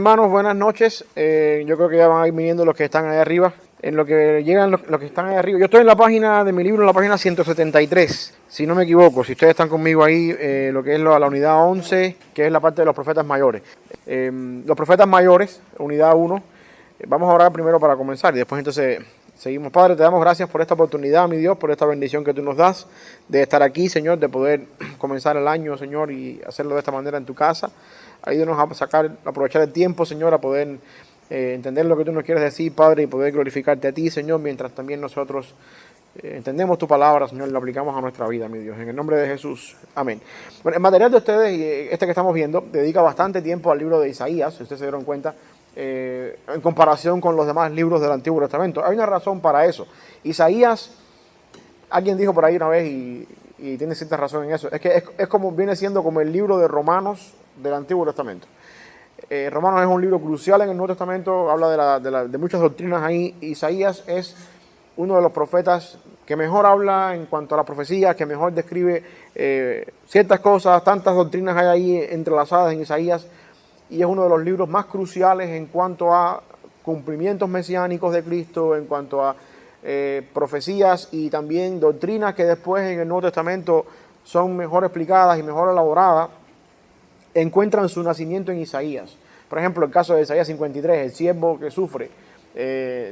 Hermanos, buenas noches. Yo creo que ya van a ir viniendo los que están ahí arriba. En lo que llegan los que están ahí arriba. Yo estoy en la página de mi libro, en la página 173, si no me equivoco. Si ustedes están conmigo ahí, lo que es la unidad 11, que es la parte de los profetas mayores. Los profetas mayores, unidad 1. Vamos a orar primero para comenzar y después entonces seguimos. Padre, te damos gracias por esta oportunidad, mi Dios, por esta bendición que tú nos das de estar aquí, Señor, de poder comenzar el año, Señor, y hacerlo de esta manera en tu casa. Ayúdanos a aprovechar el tiempo, Señor, a poder entender lo que tú nos quieres decir, Padre, y poder glorificarte a ti, Señor, mientras también nosotros entendemos tu palabra, Señor, y lo aplicamos a nuestra vida, mi Dios. En el nombre de Jesús. Amén. Bueno, el material de ustedes, este que estamos viendo, dedica bastante tiempo al libro de Isaías, si ustedes se dieron cuenta, en comparación con los demás libros del Antiguo Testamento. Hay una razón para eso. Isaías, alguien dijo por ahí una vez, y tiene cierta razón en eso, es que es como, viene siendo como el libro de Romanos del Antiguo Testamento. Romanos es un libro crucial en el Nuevo Testamento, habla de muchas doctrinas ahí. Isaías es uno de los profetas que mejor habla en cuanto a la profecía, que mejor describe ciertas cosas, tantas doctrinas hay ahí entrelazadas en Isaías, y es uno de los libros más cruciales en cuanto a cumplimientos mesiánicos de Cristo, en cuanto a profecías y también doctrinas que después en el Nuevo Testamento son mejor explicadas y mejor elaboradas, encuentran su nacimiento en Isaías. Por ejemplo, el caso de Isaías 53, el siervo que sufre,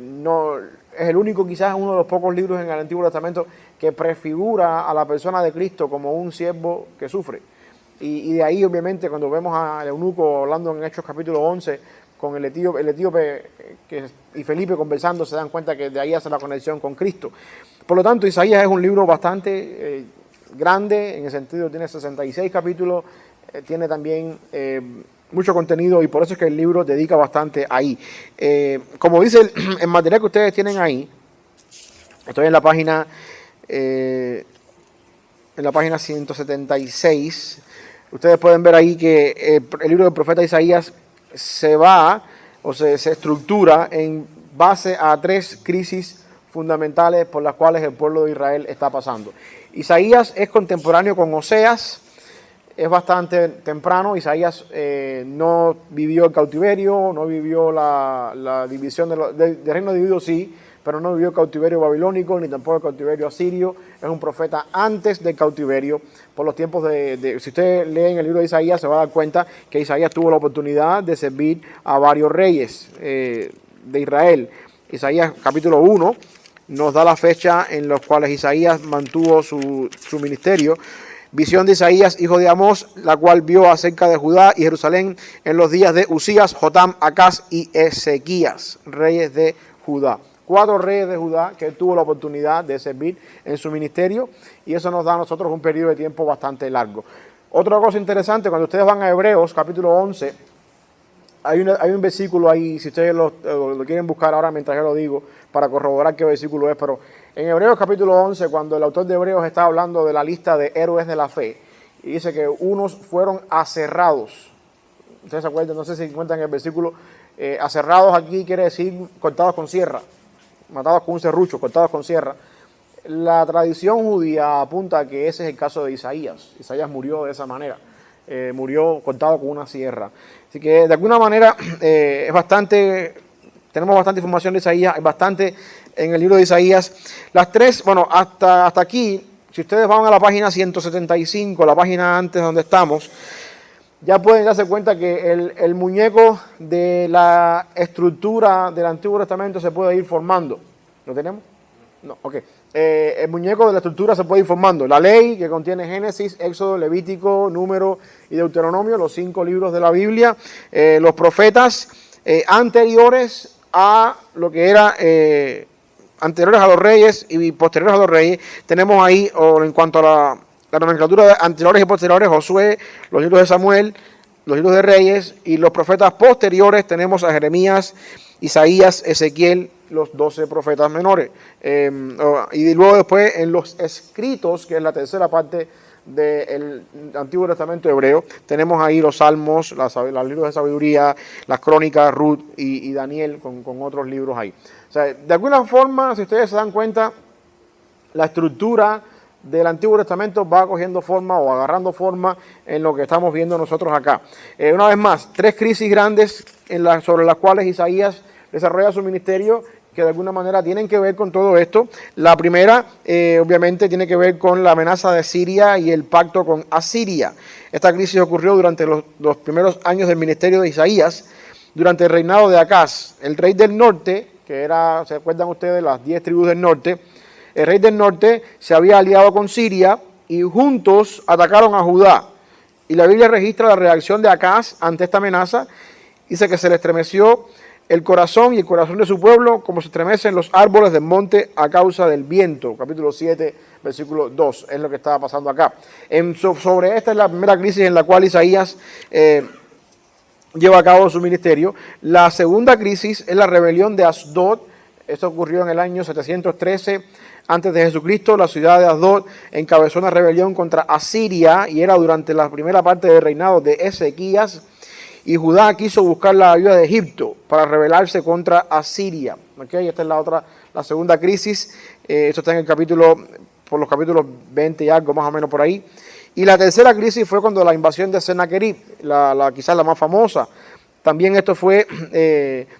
no, es el único, quizás uno de los pocos libros en el Antiguo Testamento que prefigura a la persona de Cristo como un siervo que sufre. Y de ahí, obviamente, cuando vemos al eunuco hablando en Hechos capítulo 11 con el etíope y Felipe conversando, se dan cuenta que de ahí hace la conexión con Cristo. Por lo tanto, Isaías es un libro bastante grande, en el sentido tiene 66 capítulos, tiene también mucho contenido, y por eso es que el libro dedica bastante ahí. Como dice el material que ustedes tienen ahí, estoy en la página 176. Ustedes pueden ver ahí que el libro del profeta Isaías se estructura en base a tres crisis fundamentales por las cuales el pueblo de Israel está pasando. Isaías es contemporáneo con Oseas, es bastante temprano. Isaías no vivió el cautiverio, no vivió la división del reino dividido, sí, pero no vivió el cautiverio babilónico, ni tampoco el cautiverio asirio. Es un profeta antes del cautiverio, por los tiempos si ustedes leen el libro de Isaías, se va a dar cuenta que Isaías tuvo la oportunidad de servir a varios reyes de Israel. Isaías capítulo 1 nos da la fecha en los cuales Isaías mantuvo su ministerio. Visión de Isaías, hijo de Amós, la cual vio acerca de Judá y Jerusalén en los días de Usías, Jotam, Acaz y Ezequías, reyes de Judá. 4 reyes de Judá que tuvo la oportunidad de servir en su ministerio, y eso nos da a nosotros un periodo de tiempo bastante largo. Otra cosa interesante, cuando ustedes van a Hebreos, capítulo 11, hay un versículo ahí, si ustedes lo quieren buscar ahora mientras yo lo digo, para corroborar qué versículo es, pero en Hebreos capítulo 11, cuando el autor de Hebreos está hablando de la lista de héroes de la fe, y dice que unos fueron aserrados. Ustedes se acuerdan, no sé si encuentran el versículo, aserrados aquí quiere decir cortados con sierra, matados con un serrucho, cortados con sierra. La tradición judía apunta a que ese es el caso de Isaías. Isaías murió de esa manera, murió cortado con una sierra. Así que de alguna manera tenemos bastante información de Isaías, hay bastante en el libro de Isaías. Las tres, bueno, hasta aquí, si ustedes van a la página 175, la página antes donde estamos, ya pueden darse cuenta que el muñeco de la estructura del Antiguo Testamento se puede ir formando. ¿Lo tenemos? No, ok. El muñeco de la estructura se puede ir formando. La ley, que contiene Génesis, Éxodo, Levítico, Número y Deuteronomio, los 5 libros de la Biblia. Los profetas anteriores a lo que era anteriores a los reyes y posteriores a los reyes. Tenemos ahí, en cuanto a la nomenclatura de anteriores y posteriores, Josué, los libros de Samuel, los libros de Reyes, y los profetas posteriores tenemos a Jeremías, Isaías, Ezequiel, los 12 profetas menores. Y luego después en los escritos, que es la tercera parte del Antiguo Testamento hebreo, tenemos ahí los Salmos, los libros de sabiduría, las Crónicas, Ruth y Daniel, con otros libros ahí. O sea, de alguna forma, si ustedes se dan cuenta, la estructura del Antiguo Testamento va cogiendo forma o agarrando forma en lo que estamos viendo nosotros acá. Una vez más, 3 crisis grandes sobre las cuales Isaías desarrolla su ministerio, que de alguna manera tienen que ver con todo esto. La primera, obviamente, tiene que ver con la amenaza de Siria y el pacto con Asiria. Esta crisis ocurrió durante los primeros años del ministerio de Isaías, durante el reinado de Acaz, el rey del norte, que era, ¿se acuerdan ustedes?, las 10 tribus del norte. El rey del norte se había aliado con Siria y juntos atacaron a Judá. Y la Biblia registra la reacción de Acaz ante esta amenaza. Dice que se le estremeció el corazón y el corazón de su pueblo como se estremecen los árboles del monte a causa del viento. Capítulo 7, versículo 2, es lo que estaba pasando acá. Sobre esta es la primera crisis en la cual Isaías lleva a cabo su ministerio. La segunda crisis es la rebelión de Asdod. Esto ocurrió en el año 713 antes de Jesucristo. La ciudad de Asdod encabezó una rebelión contra Asiria y era durante la primera parte del reinado de Ezequías. Y Judá quiso buscar la ayuda de Egipto para rebelarse contra Asiria. ¿Okay? Esta es la segunda crisis. Esto está en por los capítulos 20 y algo, más o menos por ahí. Y la tercera crisis fue cuando la invasión de Sennacherib, quizás la más famosa. También esto fue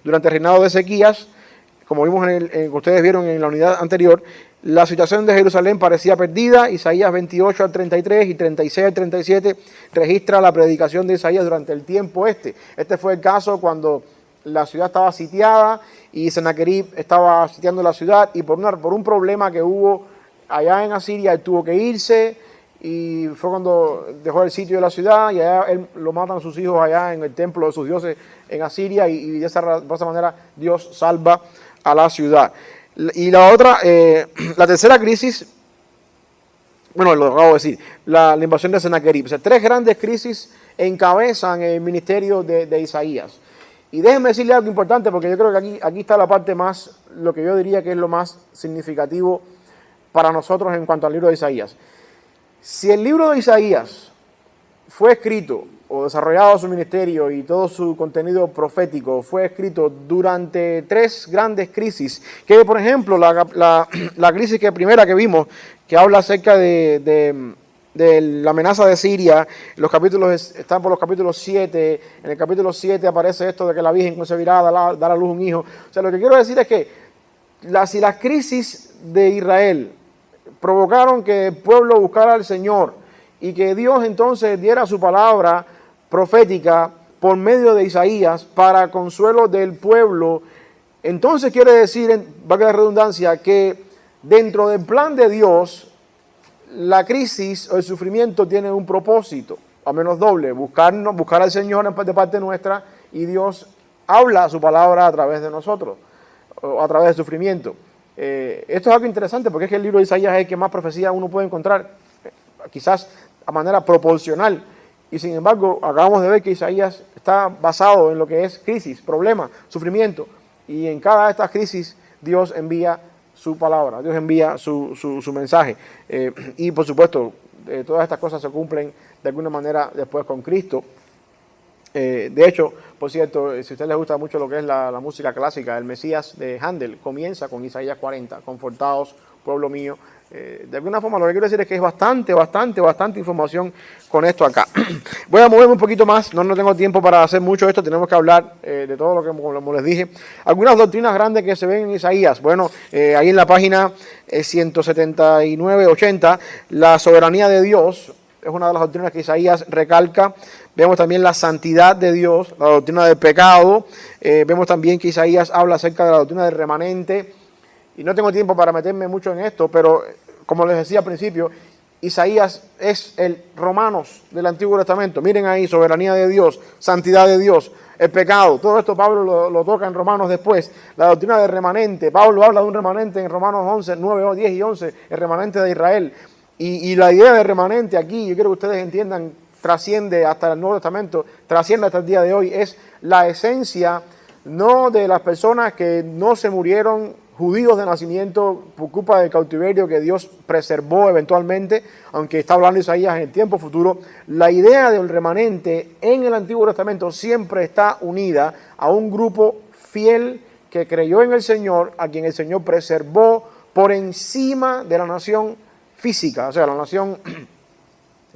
durante el reinado de Ezequías. Como vimos ustedes vieron en la unidad anterior, la situación de Jerusalén parecía perdida. Isaías 28 al 33 y 36 al 37 registra la predicación de Isaías durante el tiempo este. Este fue el caso cuando la ciudad estaba sitiada y Sennacherib estaba sitiando la ciudad y por un problema que hubo allá en Asiria, él tuvo que irse y fue cuando dejó el sitio de la ciudad y allá lo matan a sus hijos allá en el templo de sus dioses en Asiria y de esa manera Dios salva a la ciudad. Y la otra, la tercera crisis, bueno, lo acabo de decir, la invasión de Sennacherib. O sea, 3 grandes crisis encabezan el ministerio de Isaías. Y déjenme decirle algo importante, porque yo creo que aquí está la parte más, lo que yo diría que es lo más significativo para nosotros en cuanto al libro de Isaías. Si el libro de Isaías fue escrito o desarrollado su ministerio y todo su contenido profético fue escrito durante 3 grandes crisis, que por ejemplo la crisis primera que vimos, que habla acerca de la amenaza de Siria, los capítulos están por los capítulos 7, en el capítulo 7 aparece esto de que la Virgen concebirá, dará a luz un hijo. O sea, lo que quiero decir es que si las crisis de Israel provocaron que el pueblo buscara al Señor y que Dios entonces diera su palabra profética por medio de Isaías para consuelo del pueblo, entonces quiere decir, valga la redundancia, que dentro del plan de Dios, la crisis o el sufrimiento tiene un propósito, al menos doble, buscar al Señor de parte nuestra y Dios habla su palabra a través de nosotros, o a través del sufrimiento. Esto es algo interesante porque es que el libro de Isaías es el que más profecía uno puede encontrar, quizás a manera proporcional. Y sin embargo, acabamos de ver que Isaías está basado en lo que es crisis, problema, sufrimiento. Y en cada de estas crisis Dios envía su palabra, Dios envía su mensaje. Y por supuesto, todas estas cosas se cumplen de alguna manera después con Cristo. De hecho, por cierto, si a usted le gusta mucho lo que es la música clásica, el Mesías de Handel comienza con Isaías 40, confortaos, pueblo mío. De alguna forma lo que quiero decir es que es bastante información con esto acá. Voy a moverme un poquito más, no tengo tiempo para hacer mucho esto, tenemos que hablar de todo lo que, como les dije. Algunas doctrinas grandes que se ven en Isaías. Bueno, ahí en la página 179-80, la soberanía de Dios es una de las doctrinas que Isaías recalca. Vemos también la santidad de Dios, la doctrina del pecado. Vemos también que Isaías habla acerca de la doctrina del remanente. Y no tengo tiempo para meterme mucho en esto, pero como les decía al principio, Isaías es el Romanos del Antiguo Testamento. Miren ahí, soberanía de Dios, santidad de Dios, el pecado. Todo esto Pablo lo toca en Romanos después. La doctrina del remanente. Pablo habla de un remanente en Romanos 11, 9, 10 y 11, el remanente de Israel. Y la idea de remanente aquí, yo quiero que ustedes entiendan, trasciende hasta el Nuevo Testamento, trasciende hasta el día de hoy. Es la esencia no de las personas que no se murieron judíos de nacimiento por culpa del cautiverio que Dios preservó eventualmente, aunque está hablando Isaías en el tiempo futuro. La idea del remanente en el Antiguo Testamento siempre está unida a un grupo fiel que creyó en el Señor, a quien el Señor preservó por encima de la nación física, o sea, la nación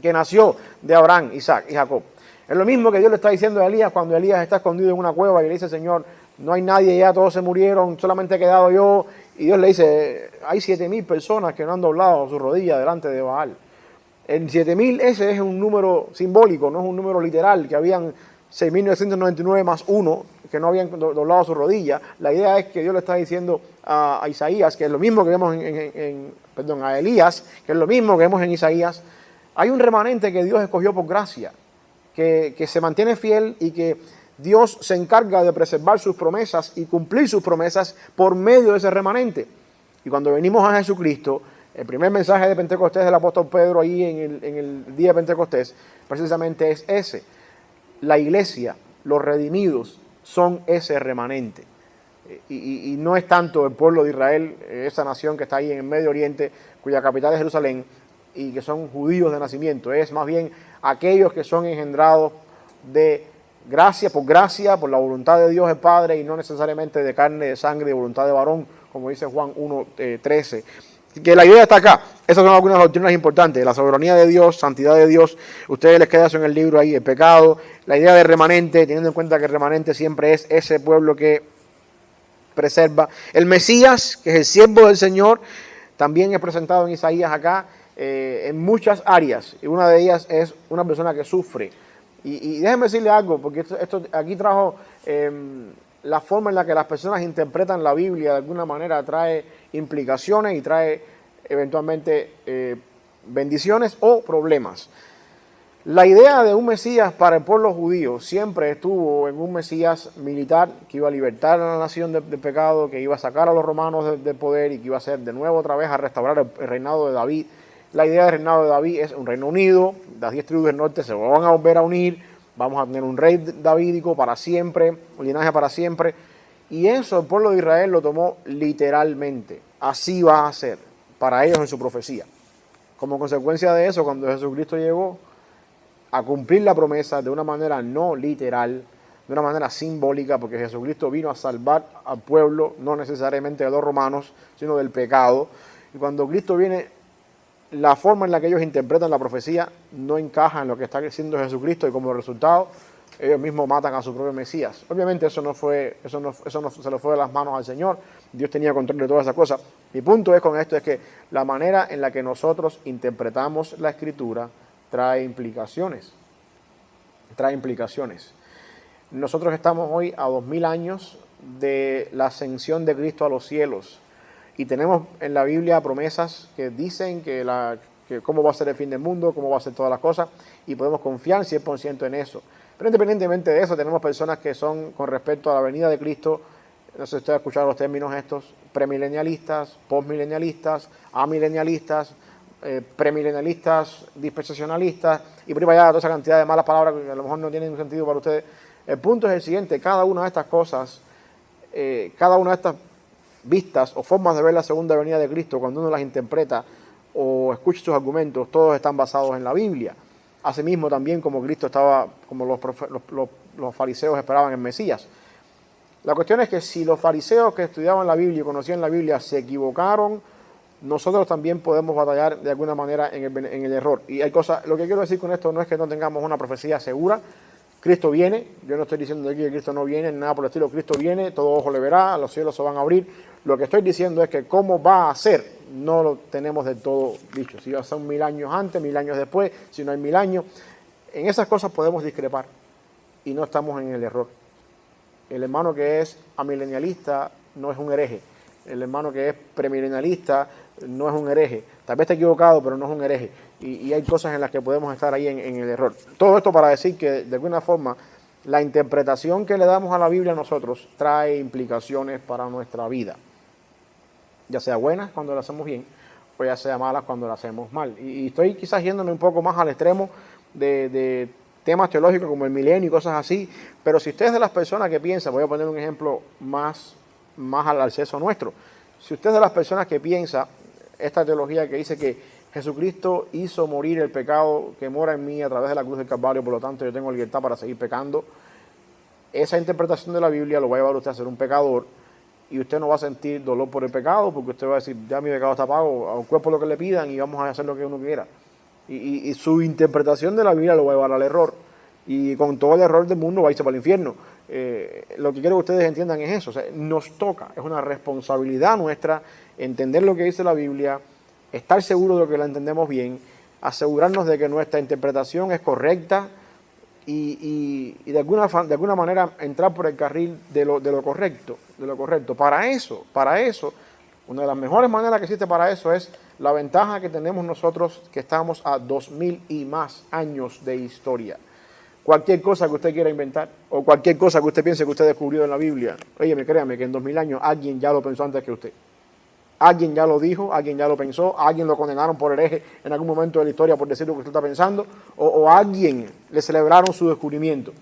que nació de Abraham, Isaac y Jacob. Es lo mismo que Dios le está diciendo a Elías cuando Elías está escondido en una cueva y le dice, Señor, no hay nadie ya, todos se murieron, solamente he quedado yo. Y Dios le dice, hay 7,000 personas que no han doblado su rodilla delante de Baal. En 7,000 ese es un número simbólico, no es un número literal, que habían 6,999 más uno que no habían doblado su rodilla. La idea es que Dios le está diciendo a Isaías, que es lo mismo que vemos a Elías, que es lo mismo que vemos en Isaías, hay un remanente que Dios escogió por gracia, que se mantiene fiel y que Dios se encarga de preservar sus promesas y cumplir sus promesas por medio de ese remanente. Y cuando venimos a Jesucristo, el primer mensaje de Pentecostés del apóstol Pedro ahí en el día de Pentecostés, precisamente es ese. La iglesia, los redimidos, son ese remanente. Y no es tanto el pueblo de Israel, esa nación que está ahí en el Medio Oriente, cuya capital es Jerusalén, y que son judíos de nacimiento. Es más bien aquellos que son engendrados de gracia, por la voluntad de Dios el Padre, y no necesariamente de carne, de sangre, de voluntad de varón, como dice Juan 1:13. Que la idea está acá. Esas son algunas doctrinas importantes. La soberanía de Dios, santidad de Dios. Ustedes les queda eso en el libro ahí, el pecado. La idea de remanente, teniendo en cuenta que el remanente siempre es ese pueblo que preserva. El Mesías, que es el siervo del Señor, también es presentado en Isaías acá en muchas áreas. Y una de ellas es una persona que sufre. Y déjenme decirle algo, porque esto aquí trajo la forma en la que las personas interpretan la Biblia, de alguna manera trae implicaciones y trae eventualmente bendiciones o problemas. La idea de un Mesías para el pueblo judío siempre estuvo en un Mesías militar que iba a libertar a la nación del pecado, que iba a sacar a los romanos del poder y que iba a hacer de nuevo otra vez a restaurar el reinado de David. La idea del reinado de David es un reino unido, las 10 tribus del norte se van a volver a unir, vamos a tener un rey davídico para siempre, un linaje para siempre. Y eso el pueblo de Israel lo tomó literalmente. Así va a ser para ellos en su profecía. Como consecuencia de eso, cuando Jesucristo llegó a cumplir la promesa de una manera no literal, de una manera simbólica, porque Jesucristo vino a salvar al pueblo, no necesariamente de los romanos, sino del pecado. Y cuando Cristo viene, la forma en la que ellos interpretan la profecía no encaja en lo que está haciendo Jesucristo, y como resultado ellos mismos matan a su propio Mesías. Obviamente eso no se le fue de las manos al Señor. Dios tenía control de todas esas cosas. Mi punto es con esto es que la manera en la que nosotros interpretamos la Escritura trae implicaciones. Nosotros estamos hoy a 2000 años de la ascensión de Cristo a los cielos. Y tenemos en la Biblia promesas que dicen que cómo va a ser el fin del mundo, cómo va a ser todas las cosas, y podemos confiar 100% en eso. Pero independientemente de eso, tenemos personas que son, con respecto a la venida de Cristo, no sé si ustedes han escuchado los términos estos, premilenialistas, postmilenialistas, amilenialistas, premilenialistas, dispensacionalistas, y por ahí para allá toda esa cantidad de malas palabras que a lo mejor no tienen sentido para ustedes. El punto es el siguiente: cada una de estas cosas, cada una de estas vistas o formas de ver la segunda venida de Cristo, cuando uno las interpreta o escucha sus argumentos, todos están basados en la Biblia. Asimismo también como Cristo estaba, como los fariseos esperaban en Mesías. La cuestión es que si los fariseos que estudiaban la Biblia y conocían la Biblia se equivocaron, nosotros también podemos batallar de alguna manera en el error. Y hay cosas, lo que quiero decir con esto no es que no tengamos una profecía segura. Cristo viene, yo no estoy diciendo aquí que Cristo no viene, nada por el estilo. Cristo viene, todo ojo le verá, los cielos se van a abrir. Lo que estoy diciendo es que cómo va a ser, no lo tenemos del todo dicho. Si va a ser 1000 años antes, 1000 años después, si no hay 1000 años. En esas cosas podemos discrepar y no estamos en el error. El hermano que es amilenialista no es un hereje. El hermano que es premilenialista no es un hereje. Tal vez está equivocado, pero no es un hereje. Y hay cosas en las que podemos estar ahí en el error. Todo esto para decir que, de alguna forma, la interpretación que le damos a la Biblia a nosotros trae implicaciones para nuestra vida. Ya sea buenas cuando la hacemos bien, o ya sea malas cuando la hacemos mal. Y estoy quizás yéndome un poco más al extremo de temas teológicos como el milenio y cosas así. Pero si usted es de las personas que piensa, voy a poner un ejemplo más al acceso nuestro. Si usted es de las personas que piensa esta teología que dice que Jesucristo hizo morir el pecado que mora en mí a través de la cruz del Calvario, por lo tanto yo tengo libertad para seguir pecando, esa interpretación de la Biblia lo va a llevar a usted a ser un pecador y usted no va a sentir dolor por el pecado, porque usted va a decir, ya mi pecado está pago, al cuerpo lo que le pidan y vamos a hacer lo que uno quiera. Y su interpretación de la Biblia lo va a llevar al error. Y con todo el error del mundo va a irse para el infierno. Lo que quiero que ustedes entiendan es eso. O sea, nos toca, es una responsabilidad nuestra entender lo que dice la Biblia, estar seguro de que la entendemos bien, asegurarnos de que nuestra interpretación es correcta y de alguna manera entrar por el carril de lo correcto. Para eso, una de las mejores maneras que existe para eso es la ventaja que tenemos nosotros, que estamos a 2000 y más años de historia. Cualquier cosa que usted quiera inventar o cualquier cosa que usted piense que usted descubrió en la Biblia, óyeme, créame que en 2000 años alguien ya lo pensó antes que usted. Alguien ya lo dijo, alguien ya lo pensó, alguien lo condenaron por hereje en algún momento de la historia por decir lo que usted está pensando, o alguien le celebraron su descubrimiento.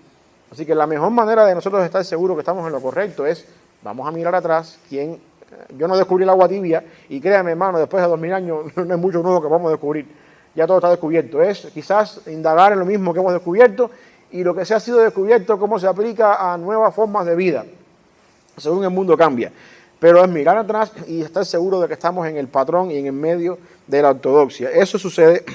Así que la mejor manera de nosotros estar seguros que estamos en lo correcto es, vamos a mirar atrás, yo no descubrí el agua tibia, y créame hermano, después de 2000 años no es mucho nuevo que vamos a descubrir, ya todo está descubierto. Es quizás indagar en lo mismo que hemos descubierto, y lo que se ha sido descubierto, cómo se aplica a nuevas formas de vida, según el mundo cambia. Pero es mirar atrás y estar seguro de que estamos en el patrón y en el medio de la ortodoxia. Eso sucede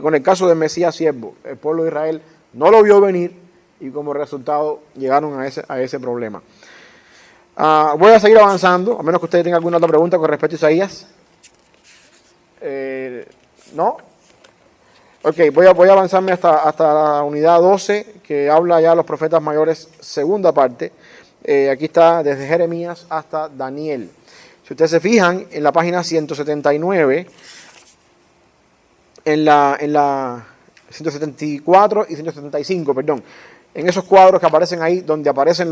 con el caso del Mesías siervo. El pueblo de Israel no lo vio venir y como resultado llegaron a ese problema. Voy a seguir avanzando, a menos que ustedes tengan alguna otra pregunta con respecto a Isaías. ¿No? Ok, voy a avanzarme hasta la unidad 12, que habla ya de los profetas mayores, segunda parte. Aquí está desde Jeremías hasta Daniel. Si ustedes se fijan en la página 179, en la 174 y 175, perdón, en esos cuadros que aparecen ahí, donde aparecen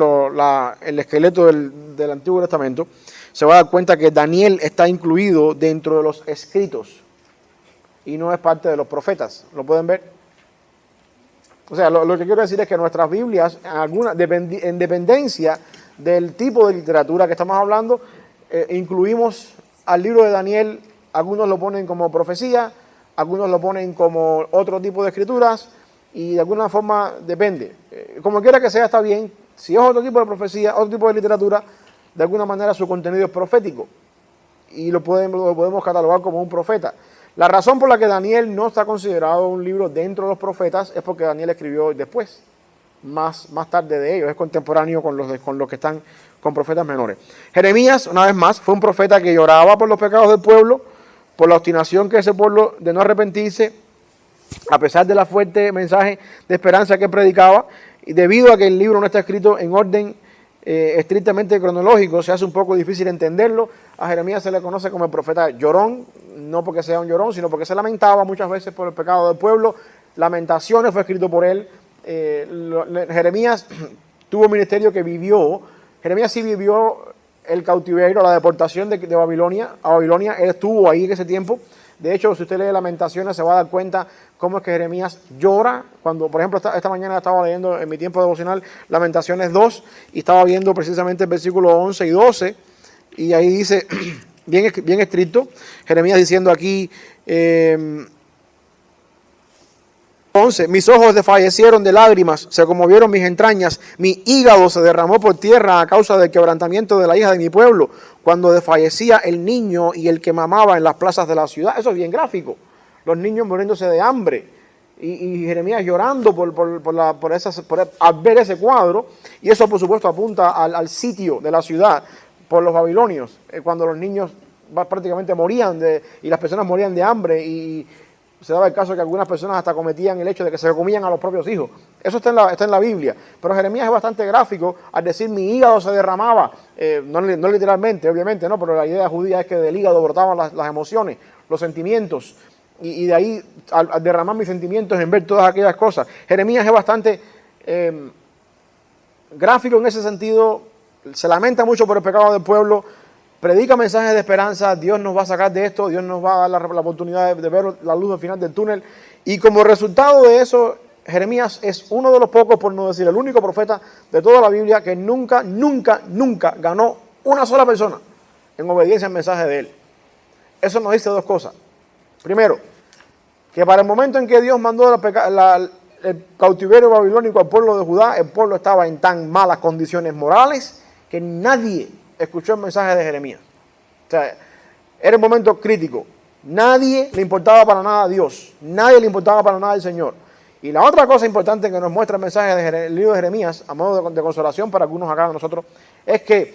el esqueleto del Antiguo Testamento, se va a dar cuenta que Daniel está incluido dentro de los escritos y no es parte de los profetas. ¿Lo pueden ver? O sea, lo que quiero decir es que nuestras Biblias, en dependencia del tipo de literatura que estamos hablando, incluimos al libro de Daniel, algunos lo ponen como profecía, algunos lo ponen como otro tipo de escrituras, y de alguna forma depende. Como quiera que sea, está bien. Si es otro tipo de profecía, otro tipo de literatura, de alguna manera su contenido es profético, y lo podemos catalogar como un profeta. La razón por la que Daniel no está considerado un libro dentro de los profetas es porque Daniel escribió después, más tarde de ellos, es contemporáneo con los que están con profetas menores. Jeremías, una vez más, fue un profeta que lloraba por los pecados del pueblo, por la obstinación que ese pueblo de no arrepentirse, a pesar de la fuerte mensaje de esperanza que predicaba, y debido a que el libro no está escrito en orden estrictamente cronológico, se hace un poco difícil entenderlo. A Jeremías se le conoce como el profeta llorón, no porque sea un llorón, sino porque se lamentaba muchas veces por el pecado del pueblo. Lamentaciones fue escrito por él. Jeremías tuvo un ministerio que vivió. Jeremías sí vivió el cautiverio, la deportación de Babilonia a Babilonia. Él estuvo ahí en ese tiempo. De hecho, si usted lee Lamentaciones, se va a dar cuenta cómo es que Jeremías llora. Cuando, por ejemplo, esta mañana estaba leyendo en mi tiempo devocional Lamentaciones 2 y estaba viendo precisamente el versículo 11 y 12. Y ahí dice, bien estricto, Jeremías diciendo aquí, 11, mis ojos desfallecieron de lágrimas, se conmovieron mis entrañas, mi hígado se derramó por tierra a causa del quebrantamiento de la hija de mi pueblo, cuando desfallecía el niño y el que mamaba en las plazas de la ciudad. Eso es bien gráfico, los niños muriéndose de hambre, y Jeremías llorando al ver ese cuadro, y eso por supuesto apunta al sitio de la ciudad por los babilonios, cuando los niños prácticamente morían y las personas morían de hambre, y se daba el caso que algunas personas hasta cometían el hecho de que se comían a los propios hijos. Eso está en la Biblia. Pero Jeremías es bastante gráfico al decir mi hígado se derramaba. No literalmente, obviamente, no, pero la idea judía es que del hígado brotaban las emociones, los sentimientos. Y de ahí, al derramar mis sentimientos en ver todas aquellas cosas. Jeremías es bastante gráfico en ese sentido. Se lamenta mucho por el pecado del pueblo. Predica mensajes de esperanza, Dios nos va a sacar de esto, Dios nos va a dar la oportunidad de ver la luz al final del túnel. Y como resultado de eso, Jeremías es uno de los pocos, por no decir el único profeta de toda la Biblia que nunca ganó una sola persona en obediencia al mensaje de él. Eso nos dice dos cosas. Primero, que para el momento en que Dios mandó el cautiverio babilónico al pueblo de Judá, el pueblo estaba en tan malas condiciones morales que nadie escuchó el mensaje de Jeremías. O sea, era un momento crítico. Nadie le importaba para nada a Dios. Nadie le importaba para nada al Señor. Y la otra cosa importante que nos muestra el mensaje del libro de Jeremías, a modo de consolación para algunos acá de nosotros, es que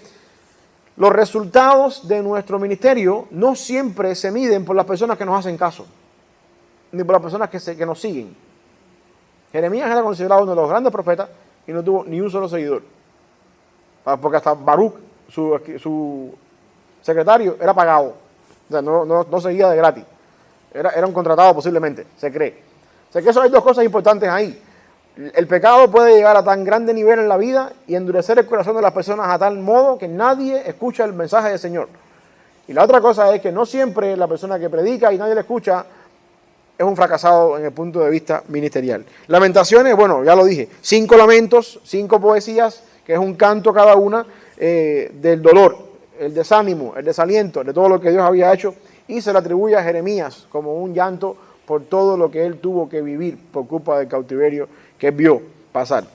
los resultados de nuestro ministerio no siempre se miden por las personas que nos hacen caso, ni por las personas que nos siguen. Jeremías era considerado uno de los grandes profetas y no tuvo ni un solo seguidor. Porque hasta Baruch, su secretario, era pagado. O sea, no seguía de gratis. Era un contratado posiblemente, se cree. O sea que eso hay dos cosas importantes ahí. El pecado puede llegar a tan grande nivel en la vida y endurecer el corazón de las personas a tal modo que nadie escucha el mensaje del Señor. Y la otra cosa es que no siempre la persona que predica y nadie le escucha es un fracasado en el punto de vista ministerial. Lamentaciones, bueno, ya lo dije, 5 lamentos, 5 poesías, que es un canto cada una del dolor, el desánimo, el desaliento de todo lo que Dios había hecho, y se le atribuye a Jeremías como un llanto por todo lo que él tuvo que vivir por culpa del cautiverio que vio pasar.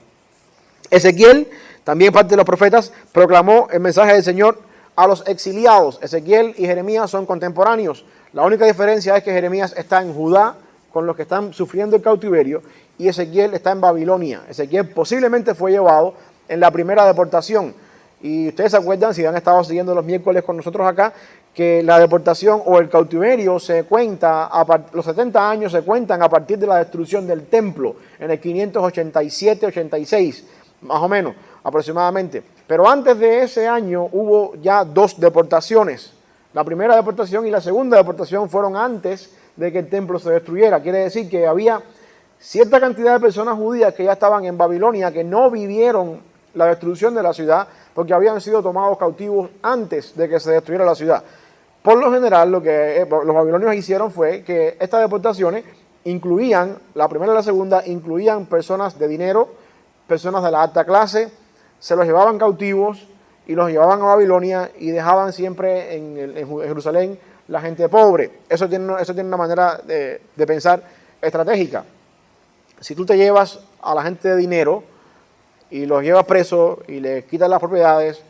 Ezequiel, también parte de los profetas, proclamó el mensaje del Señor a los exiliados. Ezequiel y Jeremías son contemporáneos. La única diferencia es que Jeremías está en Judá con los que están sufriendo el cautiverio y Ezequiel está en Babilonia. Ezequiel posiblemente fue llevado en la primera deportación. Y ustedes se acuerdan, si han estado siguiendo los miércoles con nosotros acá, que la deportación o el cautiverio se cuenta, los 70 años se cuentan a partir de la destrucción del templo en el 587-86, más o menos, aproximadamente. Pero antes de ese año hubo ya 2 deportaciones. La primera deportación y la segunda deportación fueron antes de que el templo se destruyera. Quiere decir que había cierta cantidad de personas judías que ya estaban en Babilonia, que no vivieron la destrucción de la ciudad, porque habían sido tomados cautivos antes de que se destruyera la ciudad. Por lo general, lo que los babilonios hicieron fue que estas deportaciones incluían, la primera y la segunda, incluían personas de dinero, personas de la alta clase, se los llevaban cautivos y los llevaban a Babilonia y dejaban siempre en Jerusalén la gente pobre. Eso tiene una manera de pensar estratégica. Si tú te llevas a la gente de dinero y los llevas presos y les quitas las propiedades,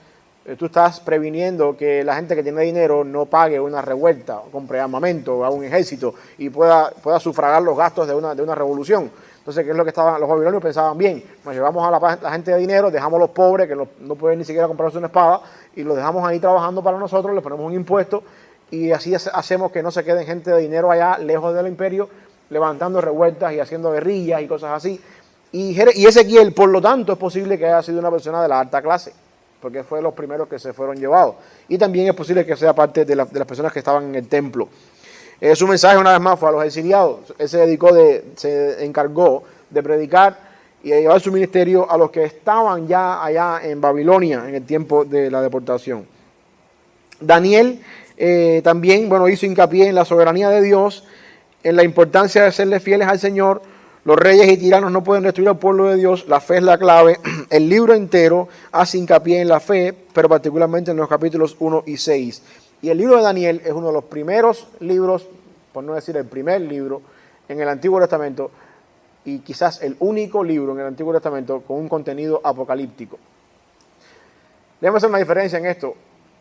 tú estás previniendo que la gente que tiene dinero no pague una revuelta, o compre armamento, o a un ejército y pueda sufragar los gastos de una revolución. Entonces, ¿qué es lo que los babilonios pensaban? Bien, nos llevamos a la gente de dinero, dejamos a los pobres que no pueden ni siquiera comprarse una espada y los dejamos ahí trabajando para nosotros, les ponemos un impuesto y así hacemos que no se queden gente de dinero allá lejos del imperio levantando revueltas y haciendo guerrillas y cosas así. Y Ezequiel, por lo tanto, es posible que haya sido una persona de la alta clase, porque fue de los primeros que se fueron llevados. Y también es posible que sea parte de las personas que estaban en el templo. Su mensaje, una vez más, fue a los exiliados. Él se encargó de predicar y de llevar su ministerio a los que estaban ya allá en Babilonia en el tiempo de la deportación. Daniel también, hizo hincapié en la soberanía de Dios, en la importancia de serle fieles al Señor. Los reyes y tiranos no pueden destruir al pueblo de Dios, la fe es la clave. El libro entero hace hincapié en la fe, pero particularmente en los capítulos 1 y 6. Y el libro de Daniel es uno de los primeros libros, por no decir el primer libro, en el Antiguo Testamento, y quizás el único libro en el Antiguo Testamento con un contenido apocalíptico. Debemos hacer una diferencia en esto.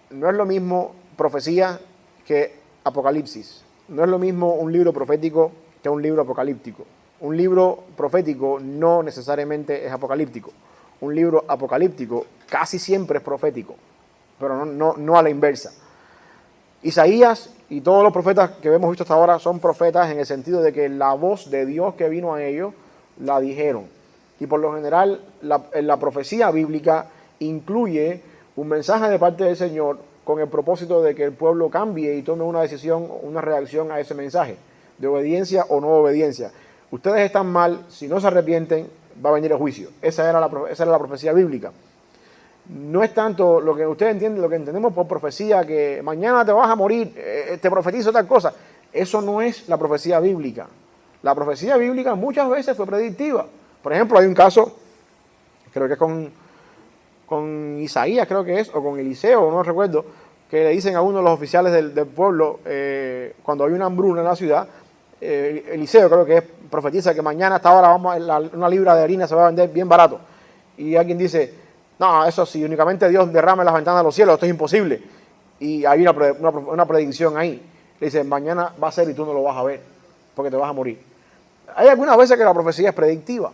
No es lo mismo profecía que apocalipsis. No es lo mismo un libro profético que un libro apocalíptico. Un libro profético no necesariamente es apocalíptico. Un libro apocalíptico casi siempre es profético, pero no a la inversa. Isaías y todos los profetas que hemos visto hasta ahora son profetas en el sentido de que la voz de Dios que vino a ellos la dijeron. Y por lo general la profecía bíblica incluye un mensaje de parte del Señor con el propósito de que el pueblo cambie y tome una decisión, una reacción a ese mensaje, de obediencia o no obediencia. Ustedes están mal, si no se arrepienten, va a venir el juicio. Esa era la profecía bíblica. No es tanto lo que ustedes entienden, lo que entendemos por profecía, que mañana te vas a morir, te profetizo tal cosa. Eso no es la profecía bíblica. La profecía bíblica muchas veces fue predictiva. Por ejemplo, hay un caso, creo que es con Isaías, creo que es, o con Eliseo, no recuerdo, que le dicen a uno de los oficiales del pueblo, cuando hay una hambruna en la ciudad, Eliseo creo que es, profetiza que mañana a esta hora una libra de harina se va a vender bien barato. Y alguien dice, No, eso sí, únicamente Dios derrame las ventanas de los cielos, esto es imposible. Y hay una predicción ahí. Le dice, mañana va a ser y tú no lo vas a ver, porque te vas a morir. Hay algunas veces que la profecía es predictiva,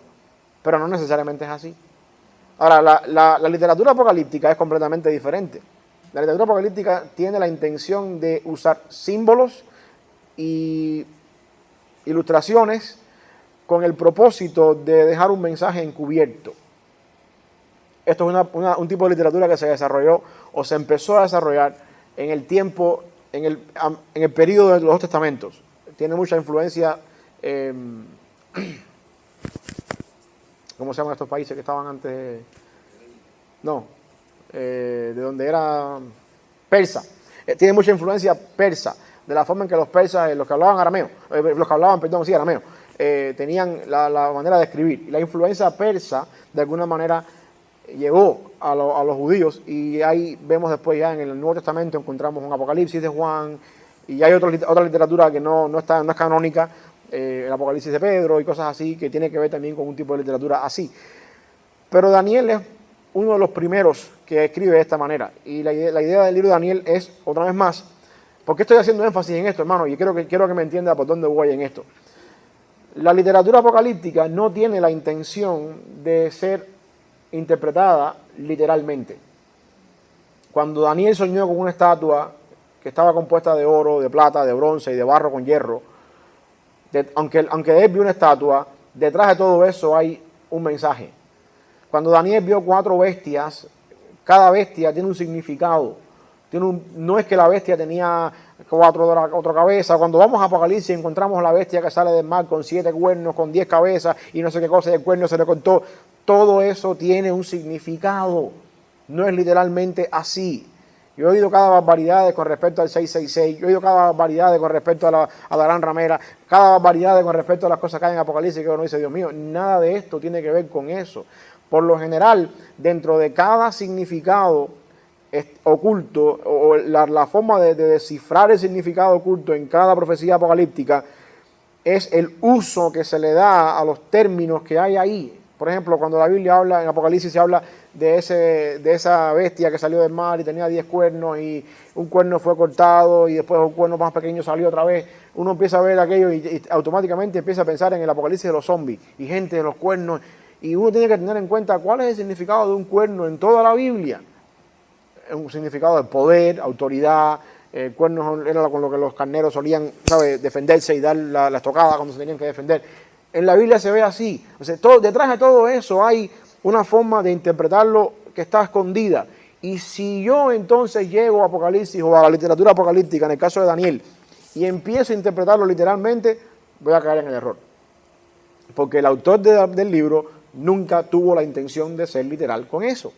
pero no necesariamente es así. Ahora, la literatura apocalíptica es completamente diferente. La literatura apocalíptica tiene la intención de usar símbolos y ilustraciones con el propósito de dejar un mensaje encubierto. Esto es un tipo de literatura que se desarrolló o se empezó a desarrollar en el tiempo, en el periodo de los dos testamentos. Tiene mucha influencia, ¿cómo se llaman estos países que estaban antes? No, de donde era persa. Tiene mucha influencia persa, de la forma en que los persas, los que hablaban arameo, arameo, tenían la manera de escribir. Y la influencia persa, de alguna manera, llegó a los judíos, y ahí vemos después ya en el Nuevo Testamento encontramos un Apocalipsis de Juan, y hay otra literatura que no es canónica, el Apocalipsis de Pedro y cosas así, que tiene que ver también con un tipo de literatura así. Pero Daniel es uno de los primeros que escribe de esta manera, y la idea del libro de Daniel es, otra vez más, ¿por qué estoy haciendo énfasis en esto, hermano? Y quiero que me entienda por dónde voy en esto. La literatura apocalíptica no tiene la intención de ser interpretada literalmente. Cuando Daniel soñó con una estatua que estaba compuesta de oro, de plata, de bronce y de barro con hierro, aunque él vio una estatua, detrás de todo eso hay un mensaje. Cuando Daniel vio 4 bestias, cada bestia tiene un significado. No es que la bestia tenía 4 cabezas. Cuando vamos a Apocalipsis encontramos la bestia que sale del mar con 7 cuernos, con 10 cabezas y no sé qué cosa, y el cuerno se le cortó. Todo eso tiene un significado. No es literalmente así. Yo he oído cada barbaridad con respecto al 666, yo he oído cada barbaridad con respecto a la gran ramera, cada barbaridad con respecto a las cosas que hay en Apocalipsis, que uno dice, Dios mío, nada de esto tiene que ver con eso. Por lo general, dentro de cada significado oculto, o la forma de descifrar el significado oculto en cada profecía apocalíptica, es el uso que se le da a los términos que hay ahí. Por ejemplo, cuando la Biblia habla, en Apocalipsis se habla de esa bestia que salió del mar y tenía 10 cuernos, y un cuerno fue cortado y después un cuerno más pequeño salió otra vez. Uno empieza a ver aquello y automáticamente empieza a pensar en el Apocalipsis de los zombies y gente de los cuernos. Y uno tiene que tener en cuenta cuál es el significado de un cuerno en toda la Biblia. Un significado de poder, autoridad. Cuernos era con lo que los carneros solían, defenderse y dar la estocada cuando se tenían que defender. En la Biblia se ve así. O sea, detrás de todo eso hay una forma de interpretarlo que está escondida. Y si yo entonces llego a Apocalipsis o a la literatura apocalíptica, en el caso de Daniel, y empiezo a interpretarlo literalmente, voy a caer en el error. Porque el autor del libro nunca tuvo la intención de ser literal con eso.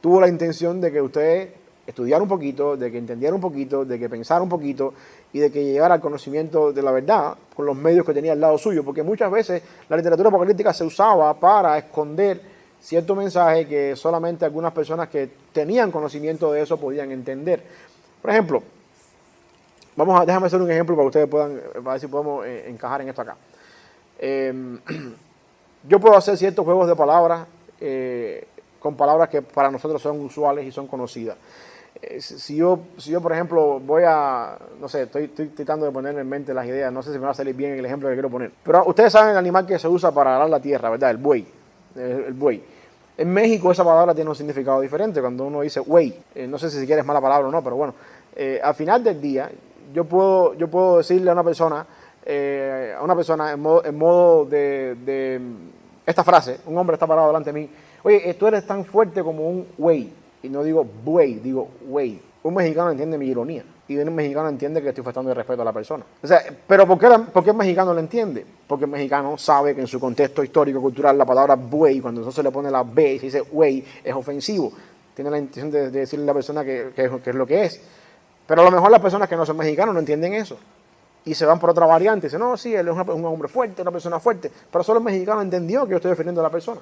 Tuvo la intención de que usted estudiara un poquito, de que entendiera un poquito, de que pensara un poquito y de que llegara al conocimiento de la verdad con los medios que tenía al lado suyo, porque muchas veces la literatura apocalíptica se usaba para esconder cierto mensaje que solamente algunas personas que tenían conocimiento de eso podían entender. Por ejemplo, déjame hacer un ejemplo para que ustedes puedan, para ver si podemos encajar en esto acá. Yo puedo hacer ciertos juegos de palabras con palabras que para nosotros son usuales y son conocidas. Si yo, por ejemplo, no sé, estoy tratando de poner en mente las ideas, no sé si me va a salir bien el ejemplo que quiero poner. Pero ustedes saben el animal que se usa para arar la tierra, ¿verdad? El buey. El buey. En México esa palabra tiene un significado diferente cuando uno dice buey. No sé si quieres mala palabra o no, pero bueno. Al final del día, yo puedo decirle a una persona en modo de esta frase, un hombre está parado delante de mí, oye, tú eres tan fuerte como un güey. Y no digo buey, digo güey. Un mexicano entiende mi ironía. Y un mexicano entiende que estoy faltando de respeto a la persona. O sea, pero ¿por qué el mexicano lo entiende? Porque el mexicano sabe que en su contexto histórico, cultural, la palabra buey, cuando no se le pone la B y se dice güey, es ofensivo. Tiene la intención de decirle a la persona que es lo que es. Pero a lo mejor las personas que no son mexicanos no entienden eso. Y se van por otra variante. Dicen, no, sí, él es un hombre fuerte, una persona fuerte. Pero solo el mexicano entendió que yo estoy defendiendo a la persona.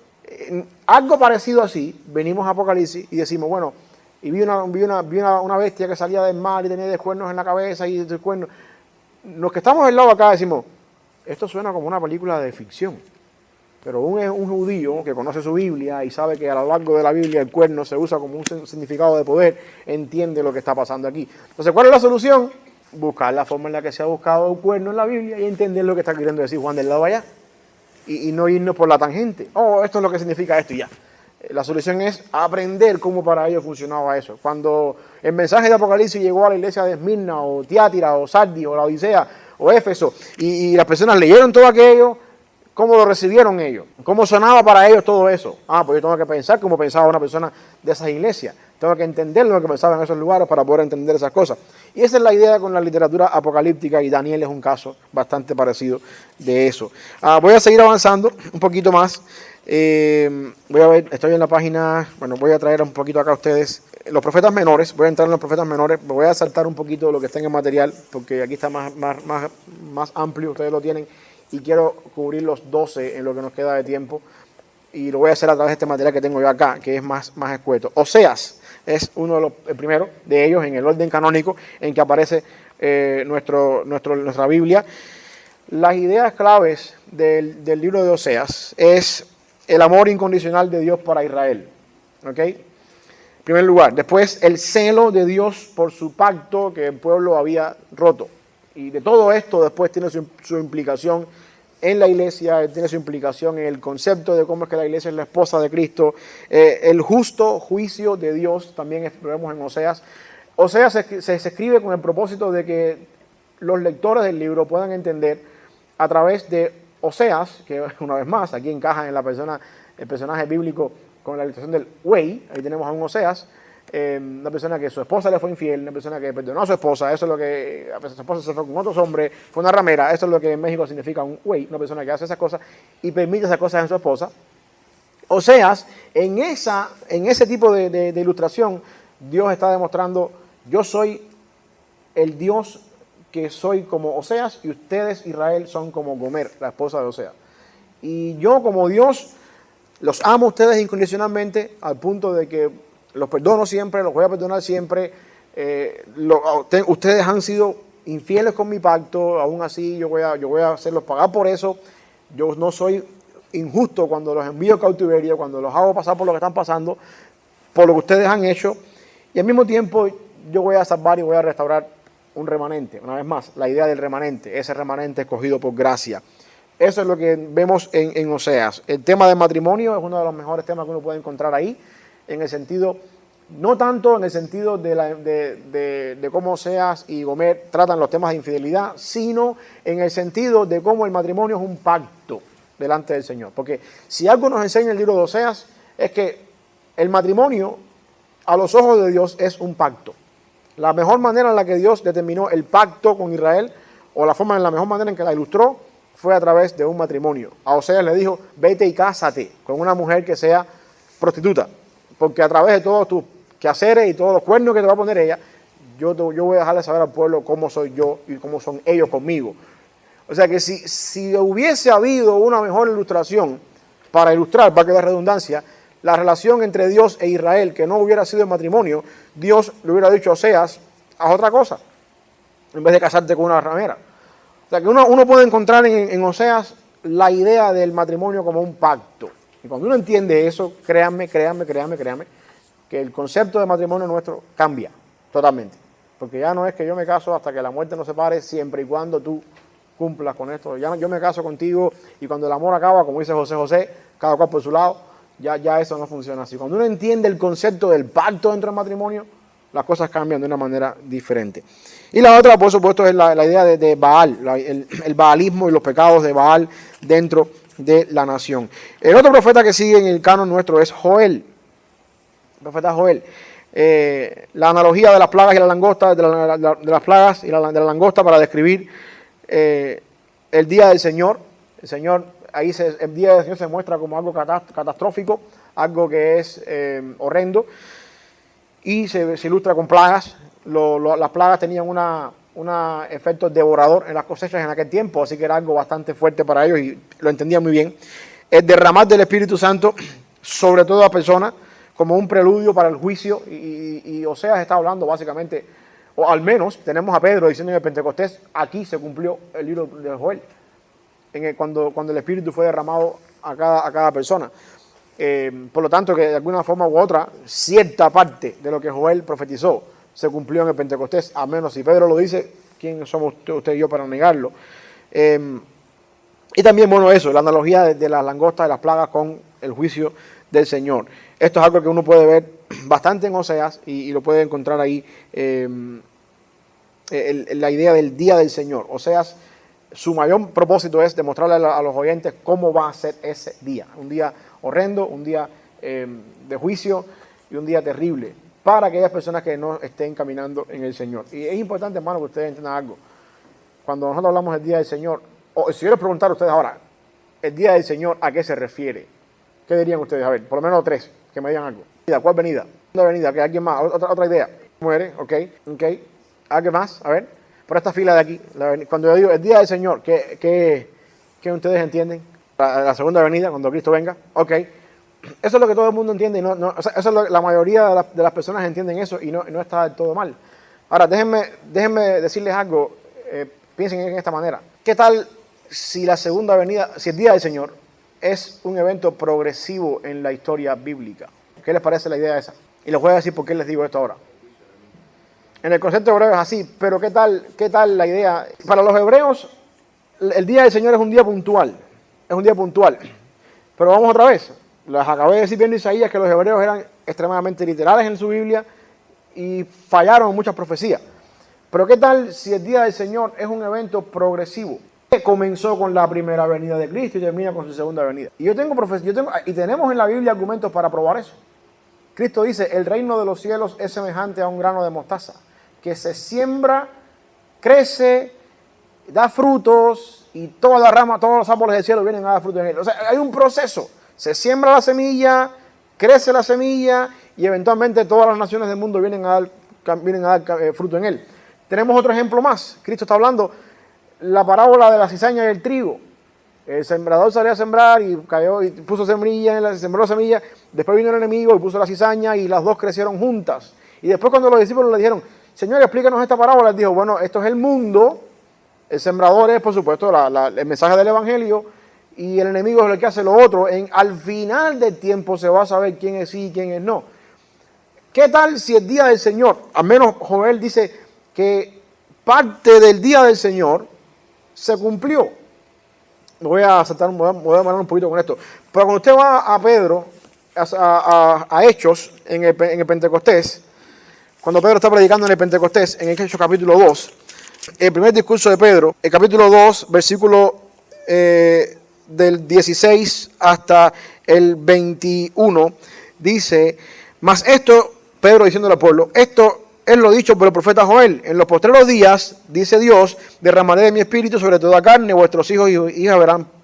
Algo parecido así, venimos a Apocalipsis y decimos, bueno, y vi una bestia que salía del mar y tenía 10 cuernos en la cabeza y 10 cuernos. Los que estamos del lado acá decimos, esto suena como una película de ficción. Pero un judío que conoce su Biblia y sabe que a lo largo de la Biblia el cuerno se usa como un significado de poder, entiende lo que está pasando aquí. Entonces, ¿cuál es la solución? Buscar la forma en la que se ha buscado el cuerno en la Biblia y entender lo que está queriendo decir Juan del lado allá. Y no irnos por la tangente. Oh, esto es lo que significa esto y ya. La solución es aprender cómo para ellos funcionaba eso. Cuando el mensaje de Apocalipsis llegó a la iglesia de Esmirna, o Tiátira, o Sardis, o la Odisea, o Éfeso, y las personas leyeron todo aquello, ¿cómo lo recibieron ellos? ¿Cómo sonaba para ellos todo eso? Pues yo tengo que pensar como pensaba una persona de esas iglesias. Tengo que entender lo que pensaba en esos lugares para poder entender esas cosas. Y esa es la idea con la literatura apocalíptica, y Daniel es un caso bastante parecido de eso. Voy a seguir avanzando un poquito más. Voy a ver, estoy en la página, bueno, voy a traer un poquito acá a ustedes los profetas menores. Voy a entrar en los profetas menores, me voy a saltar un poquito lo que está en el material, porque aquí está más amplio, ustedes lo tienen, y quiero cubrir los 12 en lo que nos queda de tiempo, y lo voy a hacer a través de este material que tengo yo acá, que es más escueto. Oseas es el primero de ellos en el orden canónico en que aparece nuestra Biblia. Las ideas claves del libro de Oseas es el amor incondicional de Dios para Israel. ¿Ok? En primer lugar. Después, el celo de Dios por su pacto que el pueblo había roto. Y de todo esto después tiene su implicación en la iglesia, tiene su implicación en el concepto de cómo es que la iglesia es la esposa de Cristo. El justo juicio de Dios también lo vemos en Oseas. Oseas se escribe con el propósito de que los lectores del libro puedan entender a través de Oseas, que una vez más aquí encaja en el personaje bíblico con la ilustración del buey. Ahí tenemos a un Oseas, una persona que su esposa le fue infiel, una persona que perdonó a su esposa, eso es lo que, a su esposa se fue con otros hombres, fue una ramera, eso es lo que en México significa un buey, una persona que hace esas cosas y permite esas cosas en su esposa. Oseas, en ese tipo de ilustración, Dios está demostrando, yo soy el Dios que soy como Oseas, y ustedes, Israel, son como Gomer, la esposa de Oseas. Y yo, como Dios, los amo a ustedes incondicionalmente, al punto de que los perdono siempre, los voy a perdonar siempre. Ustedes han sido infieles con mi pacto, aún así yo voy a hacerlos pagar por eso. Yo no soy injusto cuando los envío a cautiverio, cuando los hago pasar por lo que están pasando, por lo que ustedes han hecho. Y al mismo tiempo yo voy a salvar y voy a restaurar un remanente. Una vez más, la idea del remanente, ese remanente escogido por gracia. Eso es lo que vemos en Oseas. El tema del matrimonio es uno de los mejores temas que uno puede encontrar ahí, en el sentido, no tanto en el sentido de cómo Oseas y Gomer tratan los temas de infidelidad, sino en el sentido de cómo el matrimonio es un pacto delante del Señor. Porque si algo nos enseña el libro de Oseas, es que el matrimonio a los ojos de Dios es un pacto. La mejor manera en la que Dios determinó el pacto con Israel, o la mejor manera en que la ilustró, fue a través de un matrimonio. A Oseas le dijo, vete y cásate con una mujer que sea prostituta, porque a través de todos tus quehaceres y todos los cuernos que te va a poner ella, yo voy a dejarle saber al pueblo cómo soy yo y cómo son ellos conmigo. O sea que si hubiese habido una mejor ilustración para ilustrar, para que la redundancia, la relación entre Dios e Israel, que no hubiera sido el matrimonio, Dios le hubiera dicho a Oseas, haz otra cosa, en vez de casarte con una ramera. O sea que uno puede encontrar en Oseas la idea del matrimonio como un pacto. Y cuando uno entiende eso, créanme, que el concepto de matrimonio nuestro cambia totalmente. Porque ya no es que yo me caso hasta que la muerte nos separe, siempre y cuando tú cumplas con esto. Ya yo me caso contigo y cuando el amor acaba, como dice José, cada cual por su lado, ya eso no funciona así. Cuando uno entiende el concepto del pacto dentro del matrimonio, las cosas cambian de una manera diferente. Y la otra, por supuesto, es la idea de Baal, el baalismo y los pecados de Baal dentro de la nación. El otro profeta que sigue en el canon nuestro es Joel, el profeta Joel. La analogía de las plagas y la langosta, de las plagas y de la langosta para describir el día del Señor. El Señor, el día del Señor se muestra como algo catastrófico, algo que es horrendo, y se ilustra con plagas. Las plagas tenían un efecto devorador en las cosechas en aquel tiempo, así que era algo bastante fuerte para ellos y lo entendían muy bien. El derramar del Espíritu Santo sobre toda persona, como un preludio para el juicio, y Oseas está hablando básicamente, o al menos tenemos a Pedro diciendo en el Pentecostés, aquí se cumplió el libro de Joel. cuando el Espíritu fue derramado a cada persona. Por lo tanto, que de alguna forma u otra, cierta parte de lo que Joel profetizó se cumplió en el Pentecostés, a menos si Pedro lo dice, ¿quién somos usted y yo para negarlo? Y también, bueno, eso, la analogía de las langostas, de las plagas con el juicio del Señor. Esto es algo que uno puede ver bastante en Oseas y lo puede encontrar ahí, la idea del día del Señor. Oseas, su mayor propósito es demostrarle a los oyentes cómo va a ser ese día. Un día horrendo, un día de juicio y un día terrible para aquellas personas que no estén caminando en el Señor. Y es importante, hermano, que ustedes entiendan algo. Cuando nosotros hablamos del día del Señor, o si yo les preguntar a ustedes ahora, el día del Señor, ¿a qué se refiere? ¿Qué dirían ustedes? A ver, por lo menos tres, que me digan algo. ¿Cuál venida? ¿Cuál venida? ¿Que alguien más? Otra idea. Muere, ok. ¿Alguien más? A ver, por esta fila de aquí. Cuando yo digo el día del Señor, ¿qué ustedes entienden? La segunda venida, cuando Cristo venga. Ok. Eso es lo que todo el mundo entiende. Y o sea, eso es la mayoría de las personas entienden eso y no está del todo mal. Ahora, déjenme decirles algo. Piensen en esta manera. ¿Qué tal si la segunda venida, si el día del Señor es un evento progresivo en la historia bíblica? ¿Qué les parece la idea esa? Y les voy a decir por qué les digo esto ahora. En el concepto hebreo es así, pero ¿qué tal la idea? Para los hebreos, el día del Señor es un día puntual. Es un día puntual. Pero vamos otra vez. Les acabé de decir viendo Isaías que los hebreos eran extremadamente literales en su Biblia y fallaron en muchas profecías. Pero ¿qué tal si el día del Señor es un evento progresivo? Que comenzó con la primera venida de Cristo y termina con su segunda venida. Y y tenemos en la Biblia argumentos para probar eso. Cristo dice, el reino de los cielos es semejante a un grano de mostaza, que se siembra, crece, da frutos, y todas las ramas, todos los árboles del cielo vienen a dar fruto en él. O sea, hay un proceso. Se siembra la semilla, crece la semilla, y eventualmente todas las naciones del mundo vienen a dar fruto en él. Tenemos otro ejemplo más. Cristo está hablando la parábola de la cizaña y el trigo. El sembrador salió a sembrar y cayó y puso semilla, sembró semilla. Después vino el enemigo y puso la cizaña y las dos crecieron juntas. Y después cuando los discípulos le dijeron, Señor, explícanos esta parábola, él dijo, bueno, esto es el mundo. El sembrador es, por supuesto, el mensaje del evangelio. Y el enemigo es el que hace lo otro. Al final del tiempo se va a saber quién es sí y quién es no. ¿Qué tal si el día del Señor, al menos Joel dice que parte del día del Señor se cumplió? Me voy a demorar un poquito con esto. Pero cuando usted va a Pedro, a Hechos, en el Pentecostés, cuando Pedro está predicando en el Pentecostés, en Hechos capítulo 2, el primer discurso de Pedro, el capítulo 2, versículo del 16 hasta el 21, dice, mas esto, Pedro diciéndole al pueblo, esto es lo dicho por el profeta Joel. En los postreros días, dice Dios, derramaré de mi espíritu sobre toda carne, vuestros hijos y hijas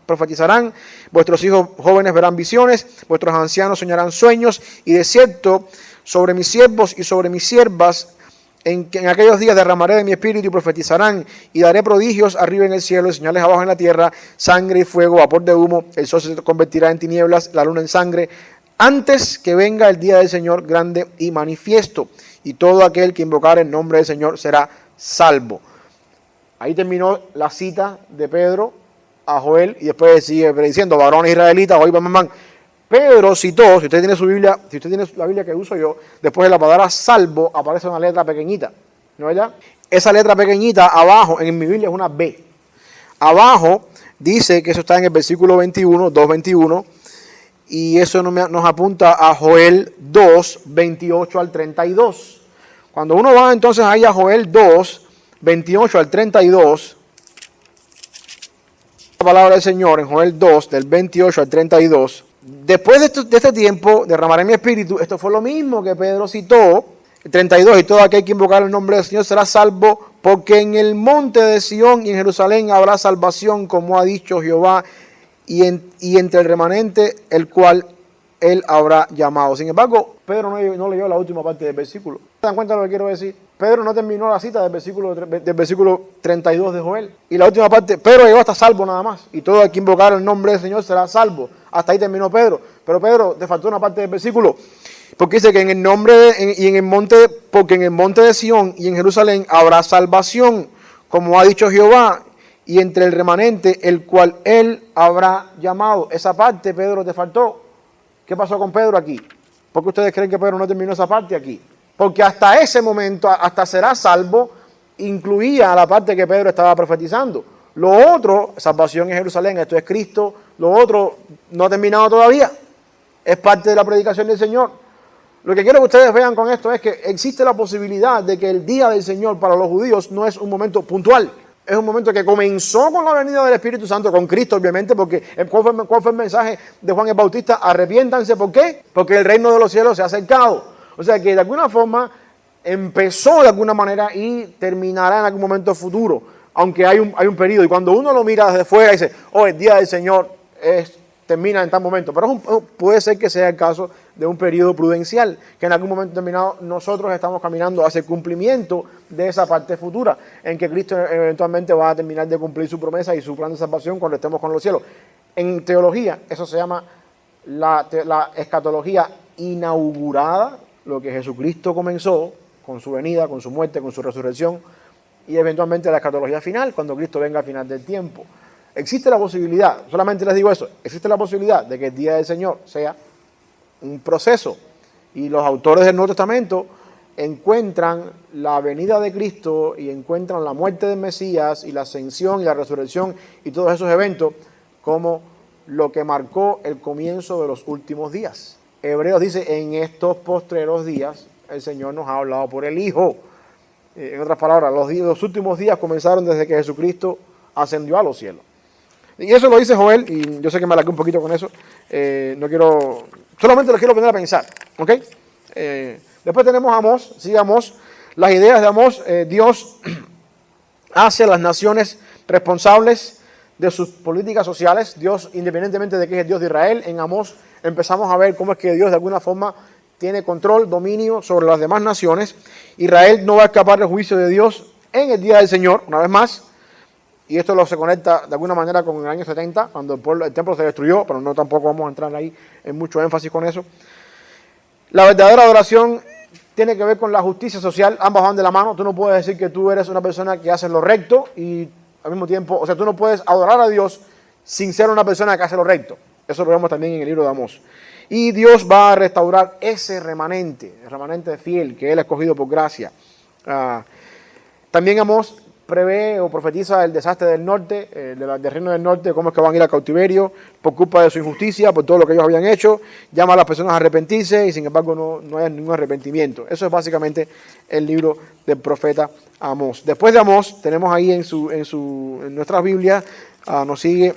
profetizarán, vuestros hijos jóvenes verán visiones, vuestros ancianos soñarán sueños, y de cierto, sobre mis siervos y sobre mis siervas, en aquellos días derramaré de mi espíritu y profetizarán, y daré prodigios arriba en el cielo y señales abajo en la tierra, sangre y fuego, vapor de humo, el sol se convertirá en tinieblas, la luna en sangre, antes que venga el día del Señor grande y manifiesto, y todo aquel que invocar el nombre del Señor será salvo. Ahí terminó la cita de Pedro a Joel, y después sigue diciendo, varones israelitas, hoy van. Pedro citó, si usted tiene su Biblia, si usted tiene la Biblia que uso yo, después de la palabra salvo aparece una letra pequeñita, ¿no es verdad? Esa letra pequeñita abajo, en mi Biblia es una B. Abajo dice que eso está en el versículo 21, 2:21, y eso nos apunta a Joel 2, 28 al 32. Cuando uno va entonces ahí a Joel 2, 28 al 32, la palabra del Señor en Joel 2, del 28 al 32, después de este tiempo derramaré mi espíritu. Esto fue lo mismo que Pedro citó, el 32, y todo aquel que invocar el nombre del Señor será salvo, porque en el monte de Sión y en Jerusalén habrá salvación, como ha dicho Jehová, y entre el remanente el cual él habrá llamado. Sin embargo, Pedro no leyó la última parte del versículo. ¿Se dan cuenta de lo que quiero decir? Pedro no terminó la cita del versículo 32 de Joel. Y la última parte, Pedro llegó hasta salvo nada más. Y todo el que invocar el nombre del Señor será salvo. Hasta ahí terminó Pedro. Pero Pedro, te faltó una parte del versículo. Porque dice que en el porque en el monte de Sión y en Jerusalén habrá salvación, como ha dicho Jehová, y entre el remanente, el cual él habrá llamado. Esa parte, Pedro, te faltó. ¿Qué pasó con Pedro aquí? ¿Por qué ustedes creen que Pedro no terminó esa parte aquí? Porque hasta ese momento, hasta será salvo, incluía la parte que Pedro estaba profetizando. Lo otro, salvación en Jerusalén, esto es Cristo. Lo otro no ha terminado todavía. Es parte de la predicación del Señor. Lo que quiero que ustedes vean con esto es que existe la posibilidad de que el día del Señor para los judíos no es un momento puntual. Es un momento que comenzó con la venida del Espíritu Santo, con Cristo obviamente, porque ¿cuál fue el mensaje de Juan el Bautista? Arrepiéntanse, ¿por qué? Porque el reino de los cielos se ha acercado. O sea que de alguna forma empezó de alguna manera y terminará en algún momento futuro, aunque hay un periodo. Y cuando uno lo mira desde fuera dice, oh, el día del Señor termina en tal momento. Pero puede ser que sea el caso de un periodo prudencial, que en algún momento determinado nosotros estamos caminando hacia el cumplimiento de esa parte futura, en que Cristo eventualmente va a terminar de cumplir su promesa y su plan de salvación cuando estemos con los cielos. En teología, eso se llama la escatología inaugurada, lo que Jesucristo comenzó con su venida, con su muerte, con su resurrección, y eventualmente la escatología final, cuando Cristo venga al final del tiempo. Existe la posibilidad, solamente les digo eso, existe la posibilidad de que el día del Señor sea un proceso, y los autores del Nuevo Testamento encuentran la venida de Cristo y encuentran la muerte del Mesías y la ascensión y la resurrección y todos esos eventos como lo que marcó el comienzo de los últimos días. Hebreos dice, en estos postreros días el Señor nos ha hablado por el Hijo. En otras palabras, los últimos días comenzaron desde que Jesucristo ascendió a los cielos. Y eso lo dice Joel, y yo sé que me alargué un poquito con eso. No quiero, solamente les quiero poner a pensar, ¿ok? Después tenemos a Amós, sigue Amós, las ideas de Amós. Dios hace a las naciones responsables de sus políticas sociales. Dios, independientemente de que es el Dios de Israel, en Amós empezamos a ver cómo es que Dios de alguna forma tiene control, dominio sobre las demás naciones. Israel no va a escapar del juicio de Dios en el día del Señor, una vez más. Y esto se conecta de alguna manera con el año 70, cuando el templo se destruyó, pero no tampoco vamos a entrar ahí en mucho énfasis con eso. La verdadera adoración tiene que ver con la justicia social, ambas van de la mano. Tú no puedes decir que tú eres una persona que hace lo recto y al mismo tiempo, o sea, tú no puedes adorar a Dios sin ser una persona que hace lo recto. Eso lo vemos también en el libro de Amós. Y Dios va a restaurar ese remanente, el remanente fiel que Él ha escogido por gracia. También Amós prevé o profetiza el desastre del norte, del reino del norte, cómo es que van a ir al cautiverio por culpa de su injusticia, por todo lo que ellos habían hecho. Llama a las personas a arrepentirse y sin embargo no hay ningún arrepentimiento. Eso es básicamente el libro del profeta Amós. Después de Amós tenemos ahí en nuestra Biblia, nos sigue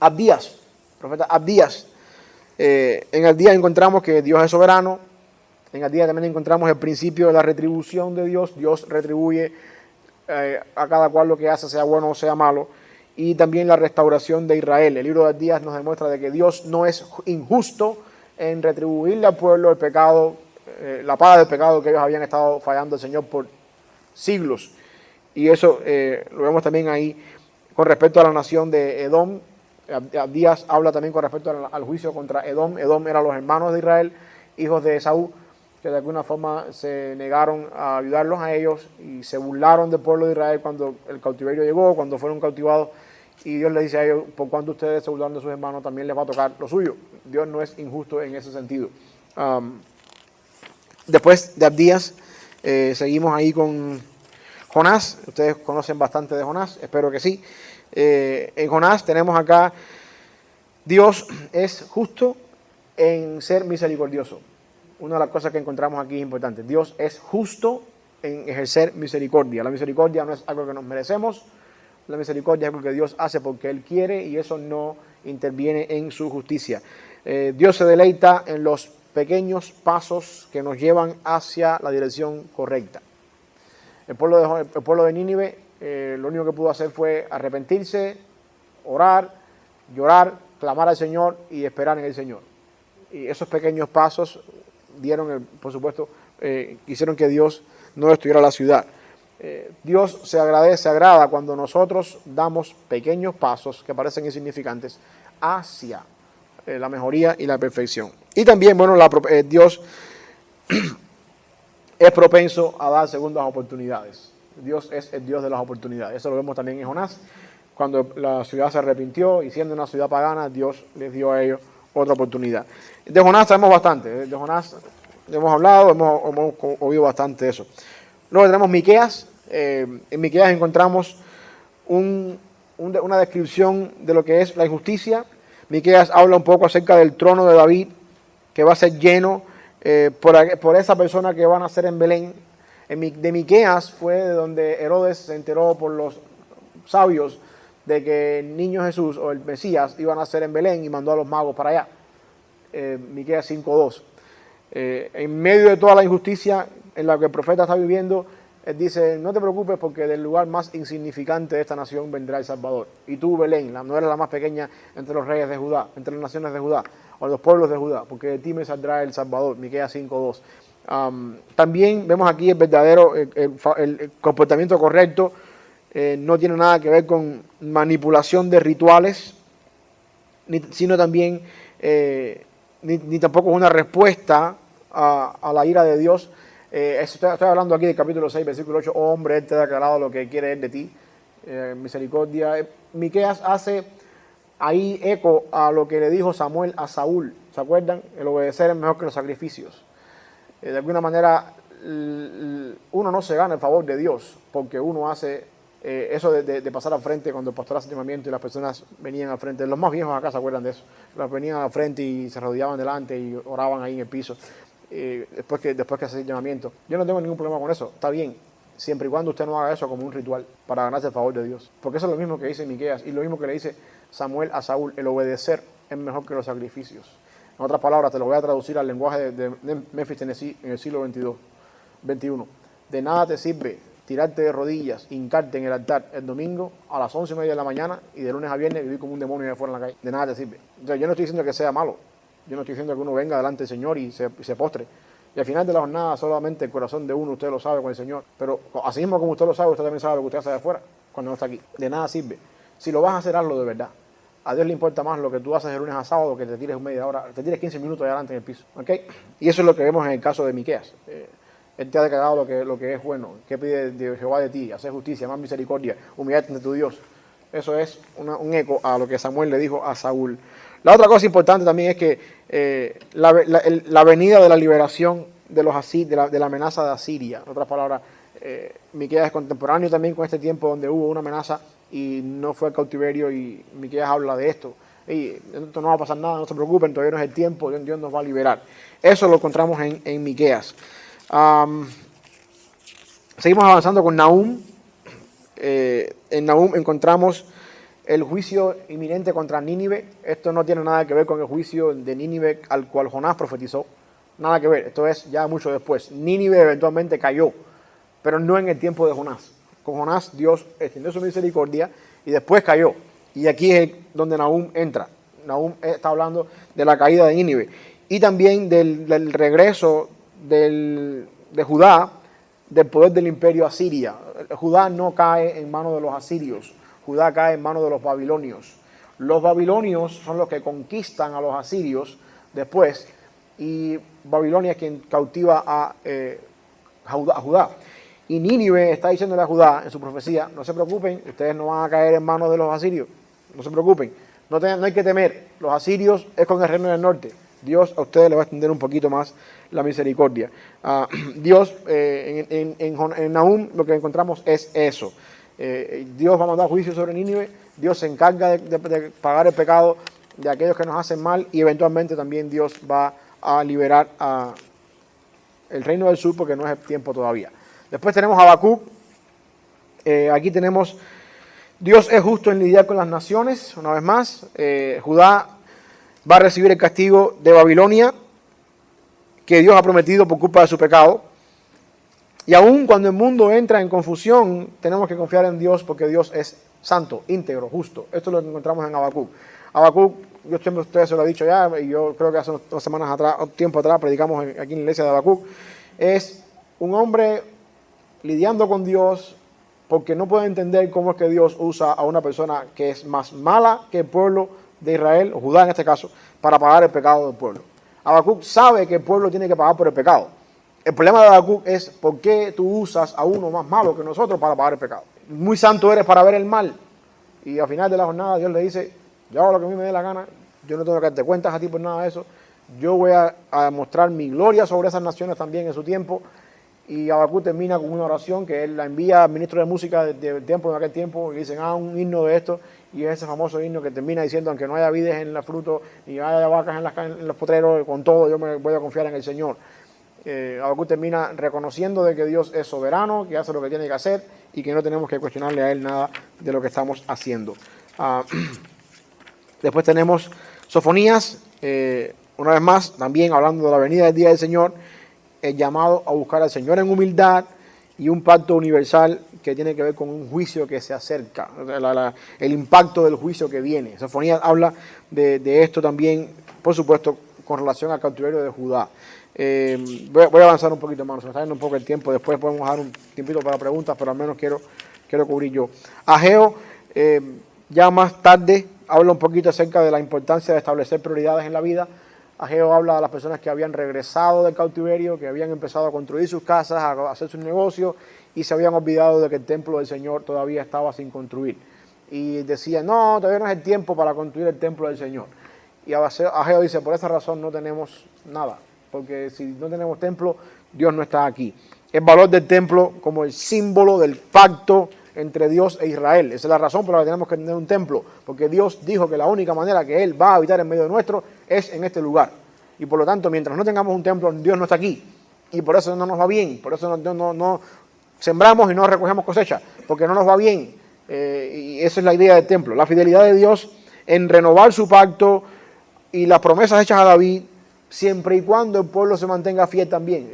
Abdías, profeta Abdías. En Abdías encontramos que Dios es soberano. En Abdías también encontramos el principio de la retribución de Dios. Dios retribuye a cada cual lo que hace, sea bueno o sea malo, y también la restauración de Israel. El libro de Abdías nos demuestra de que Dios no es injusto en retribuirle al pueblo el pecado, la paga del pecado que ellos habían estado fallando al Señor por siglos. Y eso lo vemos también ahí con respecto a la nación de Edom. Abdías habla también con respecto al juicio contra Edom. Edom eran los hermanos de Israel, hijos de Esaú, que de alguna forma se negaron a ayudarlos a ellos y se burlaron del pueblo de Israel cuando el cautiverio llegó, cuando fueron cautivados, y Dios les dice a ellos, por cuanto ustedes se burlaron de sus hermanos, también les va a tocar lo suyo. Dios no es injusto en ese sentido. Después de Abdías, seguimos ahí con Jonás. Ustedes conocen bastante de Jonás, espero que sí. En Jonás tenemos acá, Dios es justo en ser misericordioso. Una de las cosas que encontramos aquí es importante. Dios es justo en ejercer misericordia. La misericordia no es algo que nos merecemos. La misericordia es algo que Dios hace porque Él quiere y eso no interviene en su justicia. Dios se deleita en los pequeños pasos que nos llevan hacia la dirección correcta. El pueblo de Nínive lo único que pudo hacer fue arrepentirse, orar, llorar, clamar al Señor y esperar en el Señor. Y esos pequeños pasos dieron, por supuesto, hicieron que Dios no destruyera la ciudad. Dios se agrada cuando nosotros damos pequeños pasos que parecen insignificantes hacia la mejoría y la perfección. Y también, bueno, Dios es propenso a dar segundas oportunidades. Dios es el Dios de las oportunidades. Eso lo vemos también en Jonás. Cuando la ciudad se arrepintió y siendo una ciudad pagana, Dios les dio a ellos otra oportunidad. De Jonás sabemos bastante. De Jonás hemos hablado, hemos oído bastante de eso. Luego tenemos Miqueas. En Miqueas encontramos una descripción de lo que es la injusticia. Miqueas habla un poco acerca del trono de David, que va a ser lleno por esa persona que van a nacer en Belén. De Miqueas fue de donde Herodes se enteró por los sabios de que el niño Jesús o el Mesías iba a nacer en Belén y mandó a los magos para allá. Miqueas 5:2. En medio de toda la injusticia en la que el profeta está viviendo, él dice, no te preocupes porque del lugar más insignificante de esta nación vendrá el Salvador. Y tú, Belén, no eres la más pequeña entre los reyes de Judá, entre las naciones de Judá, o los pueblos de Judá, porque de ti me saldrá el Salvador. Miqueas 5:2. También vemos aquí el verdadero, el comportamiento correcto. No tiene nada que ver con manipulación de rituales, sino también, ni tampoco es una respuesta a la ira de Dios. Estoy hablando aquí del capítulo 6, versículo 8. Oh hombre, él te ha declarado lo que quiere él de ti. Misericordia. Miqueas hace ahí eco a lo que le dijo Samuel a Saúl. ¿Se acuerdan? El obedecer es mejor que los sacrificios. De alguna manera, uno no se gana el favor de Dios porque uno hace eso de pasar al frente cuando el pastor hace llamamiento y las personas venían al frente. Los más viejos acá se acuerdan de eso. Los venían al frente y se rodeaban delante y oraban ahí en el piso. Después que hace el llamamiento. Yo no tengo ningún problema con eso. Está bien, siempre y cuando usted no haga eso como un ritual para ganarse el favor de Dios. Porque eso es lo mismo que dice Miqueas y lo mismo que le dice Samuel a Saúl. El obedecer es mejor que los sacrificios. En otras palabras, te lo voy a traducir al lenguaje de Memphis, Tennessee, en el siglo XXI. De nada te sirve tirarte de rodillas, hincarte en el altar el domingo a las 11:30 de la mañana y de lunes a viernes vivir como un demonio allá afuera en la calle. De nada te sirve. Entonces, yo no estoy diciendo que sea malo. Yo no estoy diciendo que uno venga delante del Señor y se postre. Y al final de la jornada solamente el corazón de uno, usted lo sabe con el Señor. Pero así mismo como usted lo sabe, usted también sabe lo que usted hace de afuera cuando no está aquí. De nada sirve. Si lo vas a hacer, hazlo de verdad. A Dios le importa más lo que tú haces de lunes a sábado que te tires media hora, te tires 15 minutos adelante en el piso. ¿Okay? Y eso es lo que vemos en el caso de Miqueas. Él te ha declarado lo que es bueno. ¿Qué pide de Jehová de ti? Hacer justicia, más misericordia, humillarte ante tu Dios. Eso es un eco a lo que Samuel le dijo a Saúl. La otra cosa importante también es que la venida de la liberación de la amenaza de Asiria. En otras palabras, Miqueas es contemporáneo también con este tiempo donde hubo una amenaza y no fue el cautiverio, y Miqueas habla de esto. Y esto no va a pasar nada, no se preocupen, todavía no es el tiempo, Dios nos va a liberar. Eso lo encontramos en Miqueas. Seguimos avanzando con Nahum. En Nahum encontramos el juicio inminente contra Nínive. Esto no tiene nada que ver con el juicio de Nínive al cual Jonás profetizó. Nada que ver, esto es ya mucho después. Nínive eventualmente cayó, pero no en el tiempo de Jonás. Con Jonás Dios extendió su misericordia y después cayó. Y aquí es donde Nahum entra. Nahum está hablando de la caída de Nínive y también del regreso de Judá del poder del imperio asiria. Judá no cae en manos de los asirios, Judá cae en manos de los babilonios. Los babilonios son los que conquistan a los asirios después, y Babilonia es quien cautiva a Judá. Y Nínive está diciéndole a Judá en su profecía: no se preocupen, ustedes no van a caer en manos de los asirios, no se preocupen, no hay que temer, los asirios es con el reino del norte. Dios a ustedes le va a extender un poquito más la misericordia. Dios, en Nahum lo que encontramos es eso. Dios va a mandar juicio sobre Nínive, Dios se encarga de pagar el pecado de aquellos que nos hacen mal, y eventualmente también Dios va a liberar a el reino del sur, porque no es el tiempo todavía. Después tenemos Habacuc. Aquí tenemos: Dios es justo en lidiar con las naciones. Una vez más, Judá va a recibir el castigo de Babilonia que Dios ha prometido por culpa de su pecado. Y aun cuando el mundo entra en confusión, tenemos que confiar en Dios, porque Dios es santo, íntegro, justo. Esto lo encontramos en Habacuc. Habacuc, yo siempre a ustedes se lo he dicho ya, y yo creo que hace unas semanas atrás, un tiempo atrás, predicamos aquí en la iglesia de Habacuc. Es un hombre lidiando con Dios porque no puede entender cómo es que Dios usa a una persona que es más mala que el pueblo de Israel, o Judá en este caso, para pagar el pecado del pueblo. Habacuc sabe que el pueblo tiene que pagar por el pecado, El problema de Habacuc es por qué tú usas a uno más malo que nosotros para pagar el pecado. Muy santo eres para ver el mal. Y al final de la jornada Dios le dice, yo hago lo que a mí me dé la gana, yo no tengo que darte cuentas a ti por nada de eso. Yo voy a mostrar mi gloria sobre esas naciones también en su tiempo. Y Habacuc termina con una oración que él la envía al ministro de música de tiempo, en aquel tiempo, y dicen, un himno de esto, y es ese famoso himno que termina diciendo, aunque no haya vides en el fruto, ni haya vacas en los potreros, con todo yo me voy a confiar en el Señor. Habacuc termina reconociendo de que Dios es soberano, que hace lo que tiene que hacer, y que no tenemos que cuestionarle a él nada de lo que estamos haciendo. Después tenemos Sofonías, una vez más, también hablando de la venida del día del Señor, el llamado a buscar al Señor en humildad y un pacto universal que tiene que ver con un juicio que se acerca, el impacto del juicio que viene. Sofonías habla de esto también, por supuesto, con relación al cautiverio de Judá. Voy a avanzar un poquito más, se me está yendo un poco el tiempo, después podemos dar un tiempito para preguntas, pero al menos quiero cubrir yo. Ageo, ya más tarde, habla un poquito acerca de la importancia de establecer prioridades en la vida. Ageo habla de las personas que habían regresado del cautiverio, que habían empezado a construir sus casas, a hacer sus negocios, y se habían olvidado de que el templo del Señor todavía estaba sin construir. Y decían, no, todavía no es el tiempo para construir el templo del Señor. Y Ageo dice, por esa razón no tenemos nada, porque si no tenemos templo, Dios no está aquí. El valor del templo como el símbolo del pacto entre Dios e Israel. Esa es la razón por la que tenemos que tener un templo, porque Dios dijo que la única manera que Él va a habitar en medio de nuestro es en este lugar. Y por lo tanto, mientras no tengamos un templo, Dios no está aquí. Y por eso no nos va bien, por eso no sembramos y no recogemos cosecha, porque no nos va bien. Y esa es la idea del templo. La fidelidad de Dios en renovar su pacto y las promesas hechas a David, siempre y cuando el pueblo se mantenga fiel también.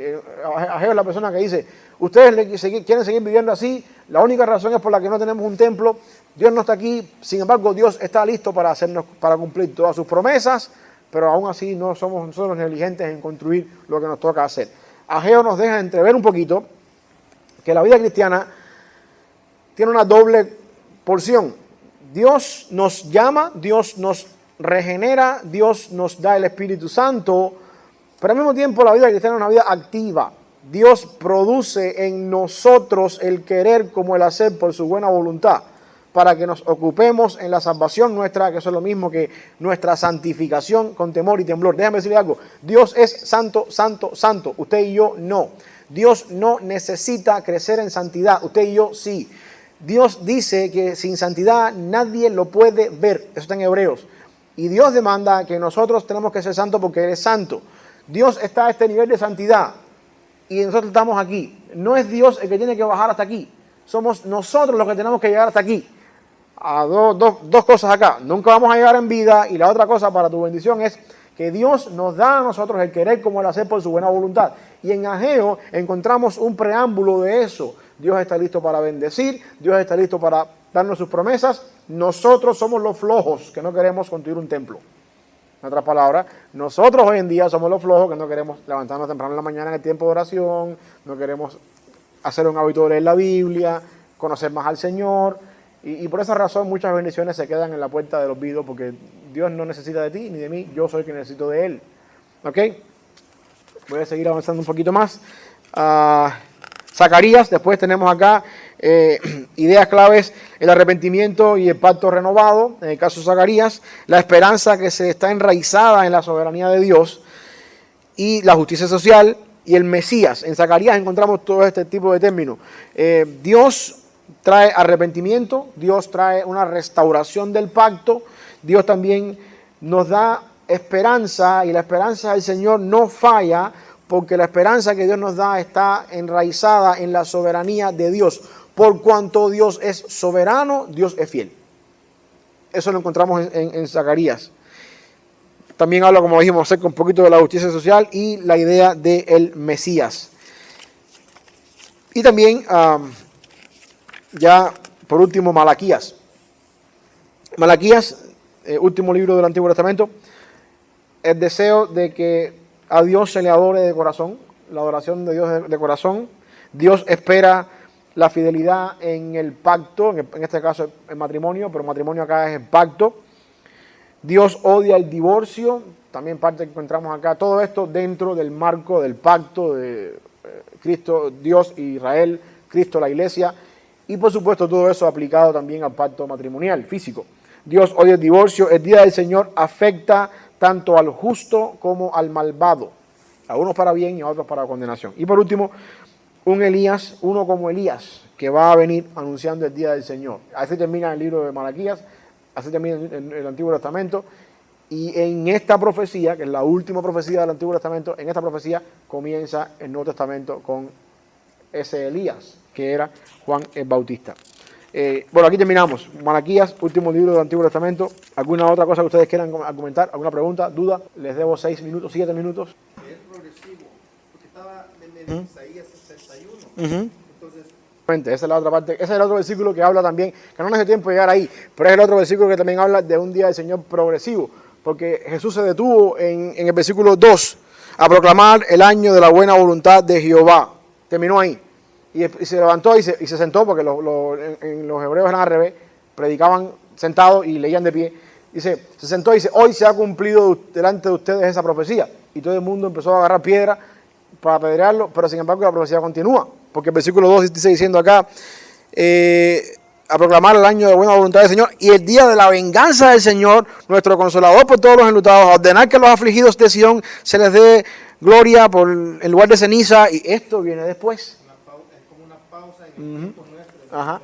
Ageo es la persona que dice, ustedes quieren seguir viviendo así, la única razón es por la que no tenemos un templo, Dios no está aquí, sin embargo Dios está listo para cumplir todas sus promesas, pero aún así no somos nosotros negligentes en construir lo que nos toca hacer. Ageo nos deja entrever un poquito que la vida cristiana tiene una doble porción. Dios nos llama, Dios nos regenera, Dios nos da el Espíritu Santo, pero al mismo tiempo la vida cristiana es una vida activa. Dios produce en nosotros el querer como el hacer por su buena voluntad, para que nos ocupemos en la salvación nuestra, que eso es lo mismo que nuestra santificación con temor y temblor. Déjame decirle algo, Dios es santo, santo, santo, usted y yo no. Dios no necesita crecer en santidad, usted y yo sí. Dios dice que sin santidad nadie lo puede ver, eso está en Hebreos. Y Dios demanda que nosotros tenemos que ser santos porque Él es santo. Dios está a este nivel de santidad y nosotros estamos aquí. No es Dios el que tiene que bajar hasta aquí. Somos nosotros los que tenemos que llegar hasta aquí. Dos cosas acá. Nunca vamos a llegar en vida, y la otra cosa para tu bendición es que Dios nos da a nosotros el querer como el hacer por su buena voluntad. Y en Ageo encontramos un preámbulo de eso. Dios está listo para bendecir, Dios está listo para darnos sus promesas. Nosotros somos los flojos que no queremos construir un templo. En otras palabras, nosotros hoy en día somos los flojos que no queremos levantarnos temprano en la mañana en el tiempo de oración, no queremos hacer un hábito de leer la Biblia, conocer más al Señor, y por esa razón muchas bendiciones se quedan en la puerta del olvido, porque Dios no necesita de ti ni de mí, yo soy el que necesito de Él. ¿Ok? Voy a seguir avanzando un poquito más. Zacarías, después tenemos acá ideas claves, el arrepentimiento y el pacto renovado, en el caso de Zacarías, la esperanza que se está enraizada en la soberanía de Dios y la justicia social y el Mesías. En Zacarías encontramos todo este tipo de términos. Dios trae arrepentimiento, Dios trae una restauración del pacto, Dios también nos da esperanza, y la esperanza del Señor no falla, porque la esperanza que Dios nos da está enraizada en la soberanía de Dios. Por cuanto Dios es soberano, Dios es fiel. Eso lo encontramos en Zacarías. También habla, como dijimos, acerca un poquito de la justicia social y la idea del Mesías. Y también, ya por último, Malaquías. Malaquías, último libro del Antiguo Testamento, el deseo de que a Dios se le adore de corazón, la adoración de Dios de corazón. Dios espera la fidelidad en el pacto, en este caso el matrimonio, pero el matrimonio acá es el pacto. Dios odia el divorcio, también parte que encontramos acá, todo esto dentro del marco del pacto, de Cristo, Dios, Israel, Cristo, la iglesia, y por supuesto todo eso aplicado también al pacto matrimonial, físico. Dios odia el divorcio, el día del Señor afecta tanto al justo como al malvado, a unos para bien y a otros para condenación. Y por último, uno como Elías, que va a venir anunciando el día del Señor. Así termina el libro de Malaquías, así termina el Antiguo Testamento, y en esta profecía, que es la última profecía del Antiguo Testamento, en esta profecía comienza el Nuevo Testamento con ese Elías, que era Juan el Bautista. Bueno, aquí terminamos. Malaquías, último libro del Antiguo Testamento. ¿Alguna otra cosa que ustedes quieran comentar? ¿Alguna pregunta, duda? Les debo 6 minutos, 7 minutos. Es progresivo, porque estaba en Isaías 61. Entonces, esa es la otra parte. Ese es el otro versículo que habla también, que no nos hace tiempo de llegar ahí, pero es el otro versículo que también habla de un día del Señor progresivo, porque Jesús se detuvo en el versículo 2 a proclamar el año de la buena voluntad de Jehová. Terminó ahí. Y se levantó y se sentó, porque en los hebreos eran al revés, predicaban sentados y leían de pie. Dice, se sentó y dice, hoy se ha cumplido delante de ustedes esa profecía. Y todo el mundo empezó a agarrar piedra para apedrearlo, pero sin embargo la profecía continúa. Porque el versículo 2 dice diciendo acá, a proclamar el año de buena voluntad del Señor y el día de la venganza del Señor, nuestro consolador por todos los enlutados, a ordenar que los afligidos de Sión se les dé gloria en lugar de ceniza. Y esto viene después. es como una pausa en el tiempo nuestro. Ajá.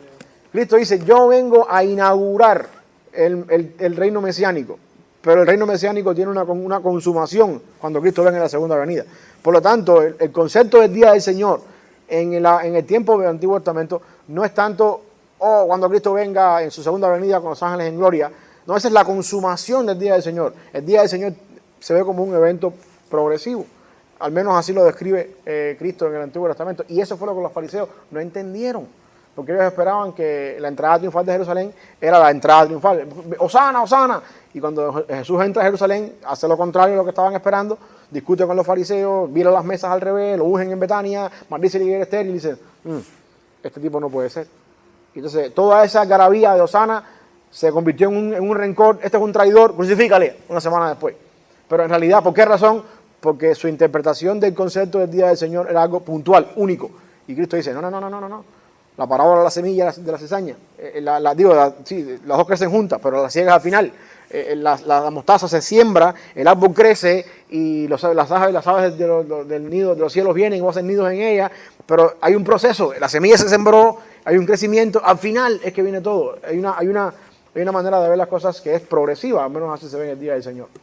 Cristo dice, yo vengo a inaugurar el reino mesiánico, pero el reino mesiánico tiene una consumación cuando Cristo venga en la segunda venida. Por lo tanto, el concepto del día del Señor en el tiempo del Antiguo Testamento no es tanto, cuando Cristo venga en su segunda venida con los ángeles en gloria. No, esa es la consumación del día del Señor. El día del Señor se ve como un evento progresivo. Al menos así lo describe Cristo en el Antiguo Testamento. Y eso fue lo que los fariseos no entendieron. Porque ellos esperaban que la entrada triunfal de Jerusalén era la entrada triunfal. ¡Hosana, hosana! Y cuando Jesús entra a Jerusalén, hace lo contrario de lo que estaban esperando, discute con los fariseos, vira las mesas al revés, lo ungen en Betania, maldice la higuera estéril y dice, este tipo no puede ser. Y entonces toda esa algarabía de hosana se convirtió en un rencor. Este es un traidor, crucifícale, una semana después. Pero en realidad, ¿por qué razón? Porque su interpretación del concepto del día del Señor era algo puntual, único. Y Cristo dice, no. La parábola de la semilla de la cizaña. Las dos crecen juntas, pero las ciegas al final. La mostaza se siembra, el árbol crece y las aves del nido de los cielos vienen y hacen nidos en ella. Pero hay un proceso. La semilla se sembró, hay un crecimiento. Al final es que viene todo. Hay una manera de ver las cosas que es progresiva, al menos así se ve en el día del Señor.